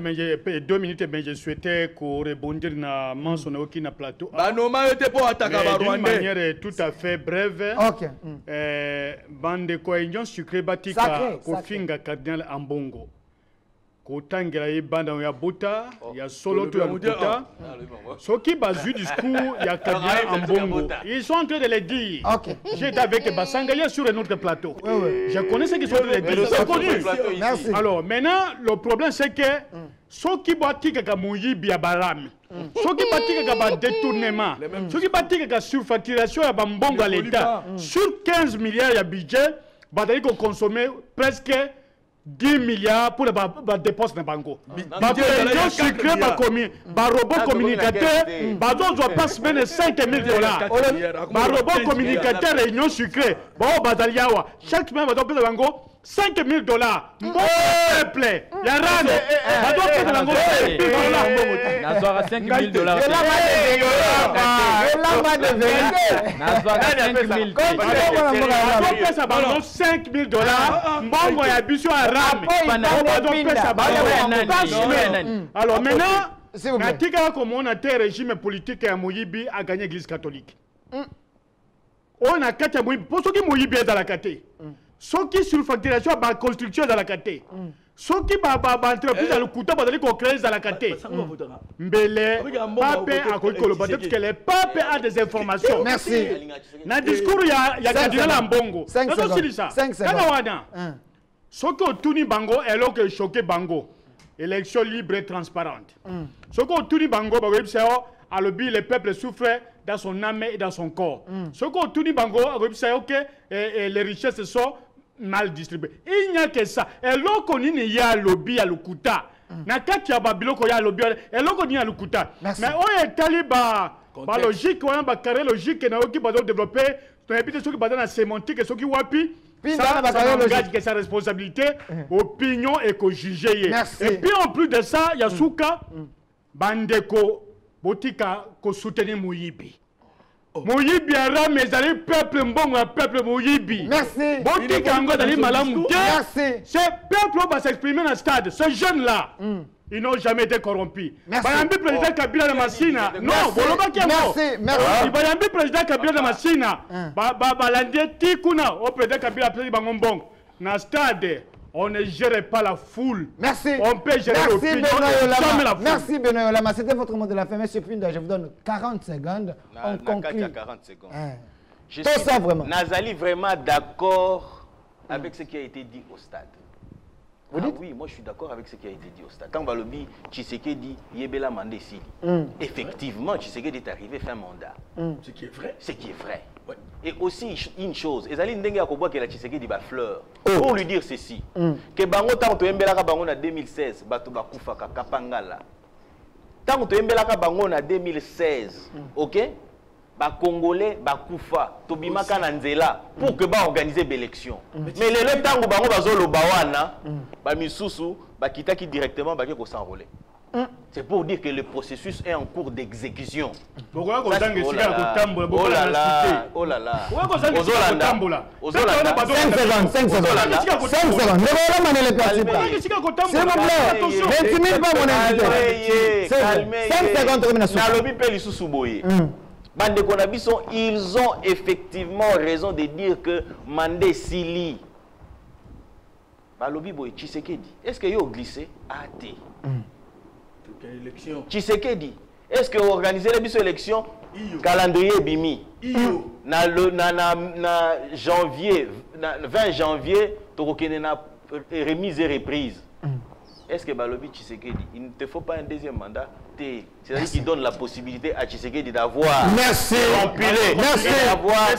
mais je souhaitais qu'on rebondir na mentionner qui na plateau. Ba noma était pour attaquer ba Rwanda. De manière tout à fait brève. OK. Bande ko union sucré batika ko finga cardinal Ambongo. Kotangela banda ya buta ya solo to ya buta soki bazu discours ya cardinal Ambongo ils sont en train de le dire. J'étais avec Basanga hier sur notre plateau. Je connais ce qu'ils sont en train de dire. C'est connu. Merci. Alors maintenant le problème c'est que soki batika ka muyibi ya barami soki batika ka détournement soki batika ka surfacturation ya Mbongo à l'État sur 15 milliards ya budget batali ko consommer presque 10 milliards pour les dépenses de banco. Ils sucré par robot communicateur, on doit pas se mettre 5 000 $. Par robot communicateur, réunion sucrée. Bon, Badaliawa, chaque semaine, on doit payer banco 5 000 $. Bon, peuple, il y a rien. On doit payer banco 5 000 $. Nazora 5 000 $. Et là, ma de vérité. Nazora 5 000 $. On doit payer ça banco 5 000 $. Bon, il y a biso à ram. Alors maintenant, Natika comme on a tel régime politique à Moyibi a gagné l'église catholique. On a 4 Moyibi. Pour ceux qui Moyibi est dans la caté. Ceux qui sur facturation à la construction dans la caté. Ce qui va entreprise à le couteau, va donner qu'on crée à la caté. Mbele, Pape a Koikolo, peut-être que le Pape a des informations. Merci. Dans le discours, il y a cardinal Ambongo. 5 secondes. 5 secondes. Ce que Touni Bango est là que choqué Bango. Élection libre et transparente. Ce que Touni Bango, à l'objet, le peuple souffre dans son âme et dans son corps. Ce que Touni Bango, que les richesses sont mal distribuées. Il n'y a que ça. Et là, qu'on y a lobby à l'Ukuta. Nakaki a Babilo, qu'on y a lobby, et là, qu'on y a l'Ukuta. Mais on est taliba, logique, on a carré logique, et on a développé, on a ceux qui la sémantique, et ceux qui wapi. Ça engage que sa responsabilité, opinion et qu'on juge. Et puis en plus de ça, il y a Souka, Bandeko, Botika, qu'on soutenait Mouyibi. Mouyibi a ramé le peuple mbongo, peuple Mouyibi. Merci. Botika Ngo Dali Malamou. Merci. Ce peuple va s'exprimer dans le stade. Ce jeune-là, ils n'ont jamais été corrompus. Bayambi président Kabila de Massina. Non, merci. Bayambi président Kabila de Massina. Balandé Tikuna, au président Kabila président Bangombong. Dans le stade, on ne gère pas la foule. Merci. On peut gérer l'opinion, jamais la foule. Merci Benoît Yolama. C'était votre mot de la fin. Monsieur Pinda, je vous donne 40 secondes. On conclut. 40 secondes. Je suis Nazali vraiment d'accord avec ce qui a été dit au stade. Oui, moi je suis d'accord avec ce qui a été dit au stade. Quand Balobi, Tshisekedi, Yebela Mandé Sili. Effectivement, Tshisekedi est arrivé fin mandat. Ce qui est vrai. Ce qui est vrai. Ouais. Et aussi une chose, Ezali Ndenge Akoboa que la Tshisekedi ba fleur. Pour lui dire ceci, que Bango tant Yembela Bango en 2016, Bato Bakufa Kapangala. Tant Yembela Bango en 2016, ok? Ba Congolais, ba Koufa, Tobimaka Nanzela, pour que ba organiser l'élection. Mais le temps où bango bazo lo bawana, ba misusu, ba kitaki directement ba ko s'enrôler. C'est pour dire que le processus est en cours d'exécution. Pourquoi qu'on tang ici à Kotambola? Oh là là, oh là là. Pourquoi qu'on tang ici à Kotambola? 5 secondes. 5 secondes. Ne pas les participer. S'il vous plaît, n'intimide pas mon invité. 5 secondes termination. Nalobi pe lisusu boye. Bande Konabison, ils ont effectivement raison de dire que Mandé Sili. Balobi boye Tshisekedi. Est-ce que yo glissé AT? Tshisekedi. Est-ce que vous organisez les élections? Calendrier Bimi. Na janvier, 20 janvier, tu remise et reprise. Est-ce que Balobi Tshisekedi, il ne te faut pas un deuxième mandat? C'est-à-dire qu'il donne la possibilité à Tshisekedi d'avoir empilé, d'avoir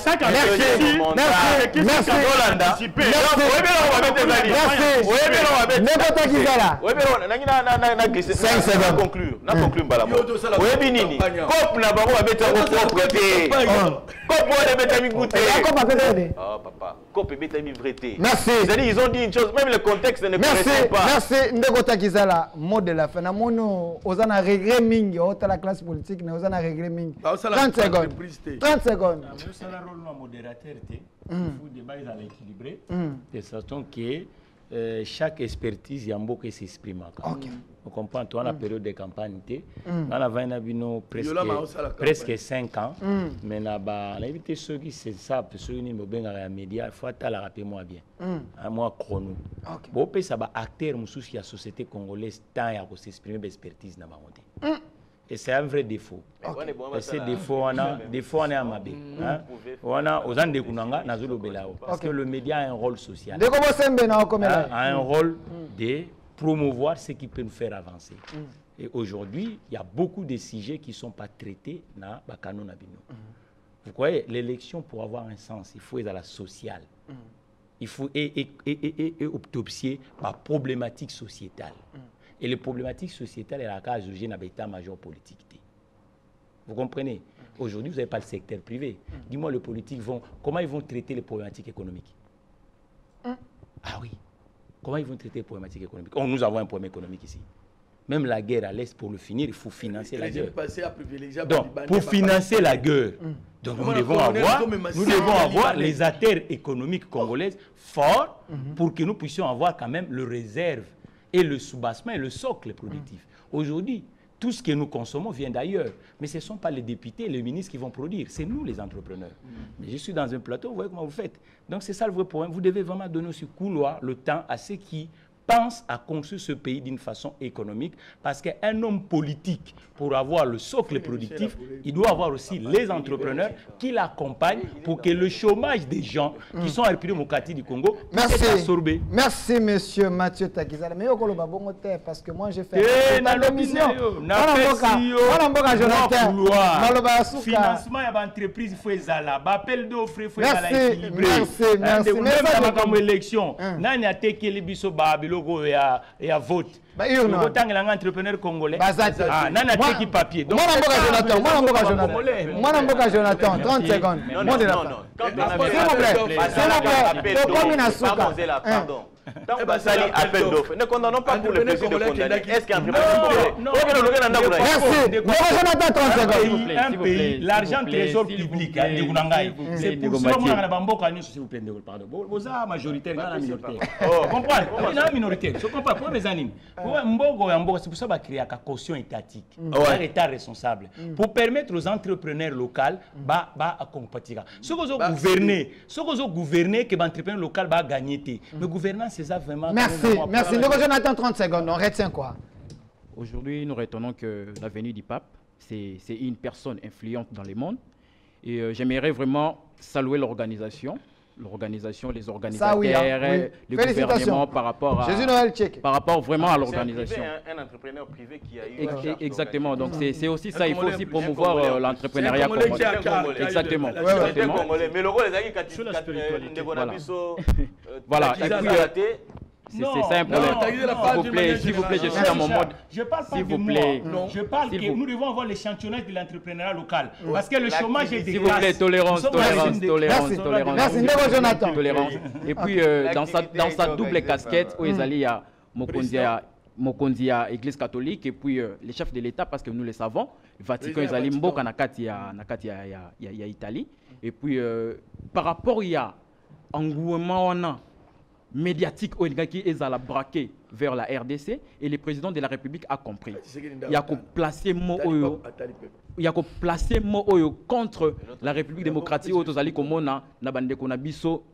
ils ont dit une chose, même le contexte ne correspond pas. Merci, Ndeko Takizala, mot de la fin. Ozana regret mingi, la classe politique, mais ozana regret mingi. 30 secondes. 30 secondes. C'est le rôle de modérateur. Il faut débat à l'équilibré. De sorte que chaque expertise, il y a un mot qui s'exprime. On comprend, toi, la période de campagne, on a presque 5 ans, mais on a évité ceux qui se savent, ceux qui sont dans les médias, il faut rappeler moi bien. À moi, chrono. Bon, ça va acteur, qui la société congolaise, tant à s'exprimer l'expertise. Et c'est un vrai défaut. C'est défaut, on est à Mabé. On a aux Andes Kunanga, parce que le média a un rôle social. A un rôle de promouvoir ce qui peut nous faire avancer. Et aujourd'hui, il y a beaucoup de sujets qui ne sont pas traités dans le canon. Vous voyez, l'élection, pour avoir un sens, il faut être à la sociale. Il faut autopsier la problématique sociétale. Et les problématiques sociétales, elles sont juger dans l'état-major politique. Vous comprenez? Aujourd'hui, vous n'avez pas le secteur privé. Dis-moi, les politiques comment ils vont traiter les problématiques économiques? Ah oui. Comment ils vont traiter les problématiques économiques? Nous avons un problème économique ici. Même la guerre à l'Est, pour le finir, il faut financer la guerre. Donc, pour financer la guerre, donc nous devons avoir les acteurs économiques congolaises forts pour que nous puissions avoir quand même le réserve et le soubassement et le socle productif. Aujourd'hui, tout ce que nous consommons vient d'ailleurs. Mais ce ne sont pas les députés et les ministres qui vont produire. C'est nous les entrepreneurs. Mais je suis dans un plateau, vous voyez comment vous faites. Donc c'est ça le vrai problème. Vous devez vraiment donner ce couloir, le temps à ceux qui pense à construire ce pays d'une façon économique, parce qu'un homme politique, pour avoir le socle productif, il doit avoir aussi les entrepreneurs qui l'accompagnent pour que le chômage des gens qui sont à la République démocratique du Congo soit absorbé. Merci, monsieur Mathieu Takizala. Mais parce que moi, j'ai fait une émission. Financement de l'entreprise, il faut être appel d'offres, il faut être équilibré. Merci. Même élection, il y a des biso babilo et à vote. Autant que entrepreneur congolais. Nana teki papier. Donc Jonathan, Jonathan, 30 secondes. Pardon. Tant que ça appel d'offres, ne condamnons pas pour le président de condamner. Est-ce qu'il y a un Jonathan, 30 secondes. Un pays, l'argent trésor public, c'est pour ça que s'il vous plaît, pardon. Vous êtes majoritaire, vous êtes minoritaire. Vous comprenez? Vous êtes minoritaire. Je comprends. Pour mes amis, c'est pour ça qu'on va créer une caution étatique, un État responsable, pour permettre aux entrepreneurs locaux d'accompagner. Ce que vous gouvernez, que l'entrepreneur local va gagner. Mais gouvernance, c'est ça vraiment. Merci. Nous, Jonathan, 30 secondes. On retient quoi? Aujourd'hui, nous retenons que la venue du pape, c'est une personne influente dans le monde. Et j'aimerais vraiment saluer l'organisation, les organisateurs, le gouvernement par rapport vraiment à l'organisation. Un entrepreneur privé qui a eu... Exactement, donc c'est aussi ça, il faut aussi promouvoir l'entrepreneuriat congolais. Exactement. Mais le rôle voilà. C'est ça un problème. S'il vous plaît, je suis dans mon mode. Je parle pas de moi. Je parle que nous devons avoir l'échantillonnage de l'entrepreneuriat local. Parce que le chômage est dégueulasse. S'il vous plaît, tolérance. Merci, Jonathan. Tolérance. Et puis, dans sa double casquette, où il y a Mokondia, Église catholique, et puis les chefs de l'État, parce que nous le savons, le Vatican, ils allaient Mboka, il y a Italie. Et puis, par rapport, il y a engouement médiatique qui est à la braquer vers la RDC, et le président de la République a compris. Il y a placé mot contre la République démocratique aux Zali Komona na bandeko na biso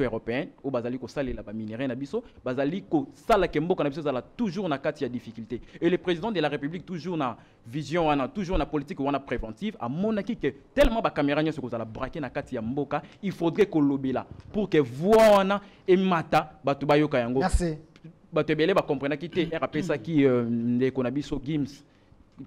européen ou bazali ko sala la minéré na biso bazali ko sala kemboka na biso zala toujours na kati ya difficulté, et le président de la République toujours na vision wana toujours na politique wana préventive a monaki que tellement ba caméra nyo ko zala braquer na kati ya mboka, il faudrait ko lobela pour que voix wana et mata batu bayoka yango. Merci. Batu belé ba comprendre ki te RP ça qui ndeko na biso Gims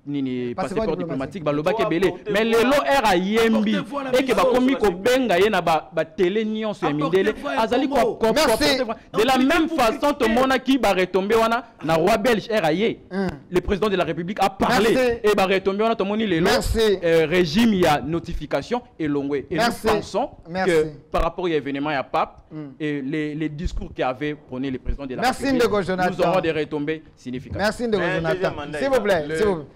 nini passeport diplomatique baloba ke belé, mais lelo era yembi et que ba komi ko benga ye na ba télé nyon sur mindele azali ko de la même façon to mona ki ba retomber wana na roi belge era ye le président de la République a parlé et ba retomber wana to moni lelo régime ya notification et longwe, et nous pensons que par rapport à l'événement ya pape et les discours qu'avait prôné le président de la République, nous aurons des retombées significatives. Merci de Jonathan.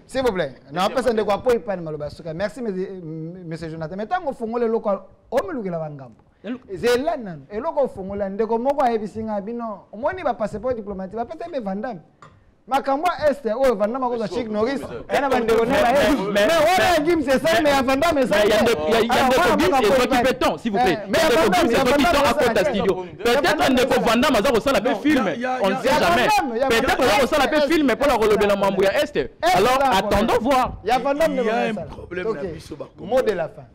S'il vous plaît. Non, pas de quoi pas pas maloba. Merci monsieur Jonathan. Mais tant qu'on fongole local, on me lugela bangambo. Zelana, et loko fongola ndeko moko ayebisinga bino. Omoni ba passeport diplomatique, ba pete be vandam. Makambo este o vandam ko za Chic Norris. Ena bandeko na ba. Mais on a Gims c'est ça, mais vandam c'est ça. Il y a des Gims et toi qui pétons, s'il vous plaît. Il y a des Gims et toi qui sont à côté studio. Peut-être ndeko vandam aza ko sala pe film, on ne sait jamais. Peut-être ko sala pe film pour la relever la Mambouya Est. Alors attendons voir. Il y a vandam il y a un problème na biso ba. Mot de la fin.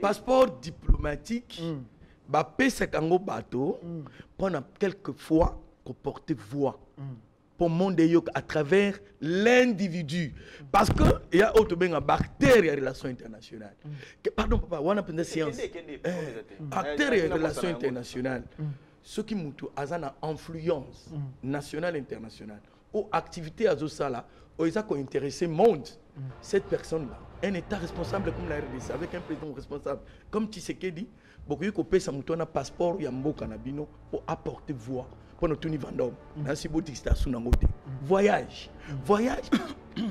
Passeport diplomatique ba pesa kango bateau pendant quelques fois qu'on porte voix pour monde à travers l'individu, parce que il y a autre ben bactéries et relations internationales. Pardon papa, on a plein de sciences. Bactéries et relations internationales. Ce qui montre azana influence nationale internationale ou activité à Zosala, ou ils ont intéressé monde. Cette personne-là, un État responsable comme la RDC, avec un président responsable, comme Tshisekedi, beaucoup de copains ça montre un passeport yambo canabino pour apporter voix. Pendant tout niveau d'homme, ainsi beau distance na ngote. Voyage,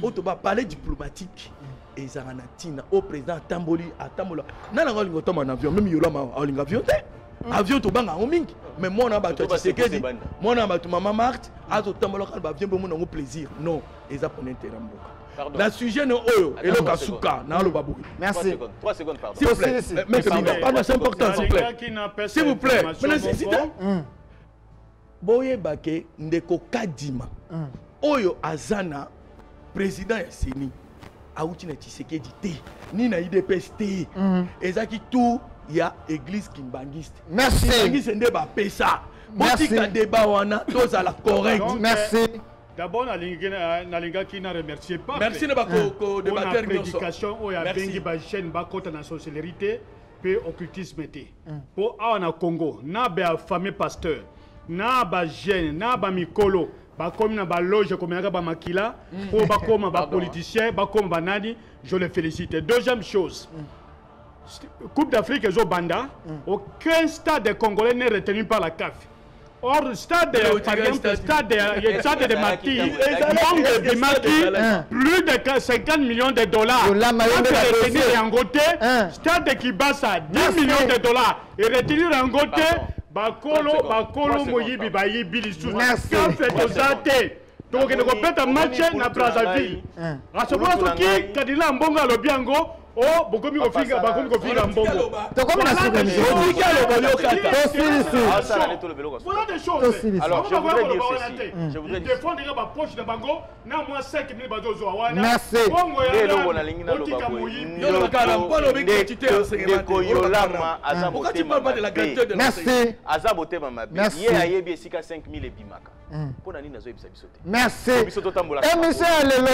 on va parler diplomatique. Et ça en a tina au président Tamboli à Tambola. Nana ngolingo toma en avion, même yolo ma en avion te. Avion to banga o mingi. Mais moi na ba to Tshisekedi, moi na ba to mama Marthe, azo Tambola ka ba bien pour mon plaisir. Non, et ça prend intérêt mboka. La sujet no oyo et le kasuka na lo babou. Merci. 3 secondes pardon. S'il vous plaît. Mais c'est important s'il vous plaît. S'il vous plaît. Mais nécessité boye bake ndeko Kadima oyo azana président ya Seni auti na Tshisekedi te ni na IDPS te ezaki tout ya église kimbangiste. Merci. Kimbangiste nde ba pesa. Botika débat wana tozala correct. Merci. D'abord, Nalinga qui n'a remercié pas. Merci de votre débatteur. Prédication, où il y a bengi ba chaîne ba kota na sorcellerie pe occultisme te. Pour na Congo, na ba famille pasteur, na ba jeune, na ba mikolo, ba comme na ba loge comme na ba makila, pour ba comme ba politicien, ba comme ba nani, je le félicite. Deuxième chose. Coupe d'Afrique et Banda, aucun stade des Congolais n'est retenu par la CAF. Or, stade par exemple, stade de Maki, manque de Maki, plus de 50 millions de dollars. Retenir en côté, stade qui basse à 10 millions de dollars. Et retenir en côté, Bakolo, Moyibi, Bayibi, Lissou. CAF est aux athées. Donc, il répète un match à Brazzaville. À ce moment-là, Kadila Mbonga Lobiango. Oh, bokomi kofinga mbongo. Tokomi na souka miso. Voilà des choses. Alors, je voudrais dire ceci. Je défends déjà ma poche de bango. Na moi 5 000 bateaux zo wana. Merci. Merci. Azabote mama. Hier ayebi esika 5 000 ebimaka. Pona nini nazo ebisa biso te. Merci. Émission lelo.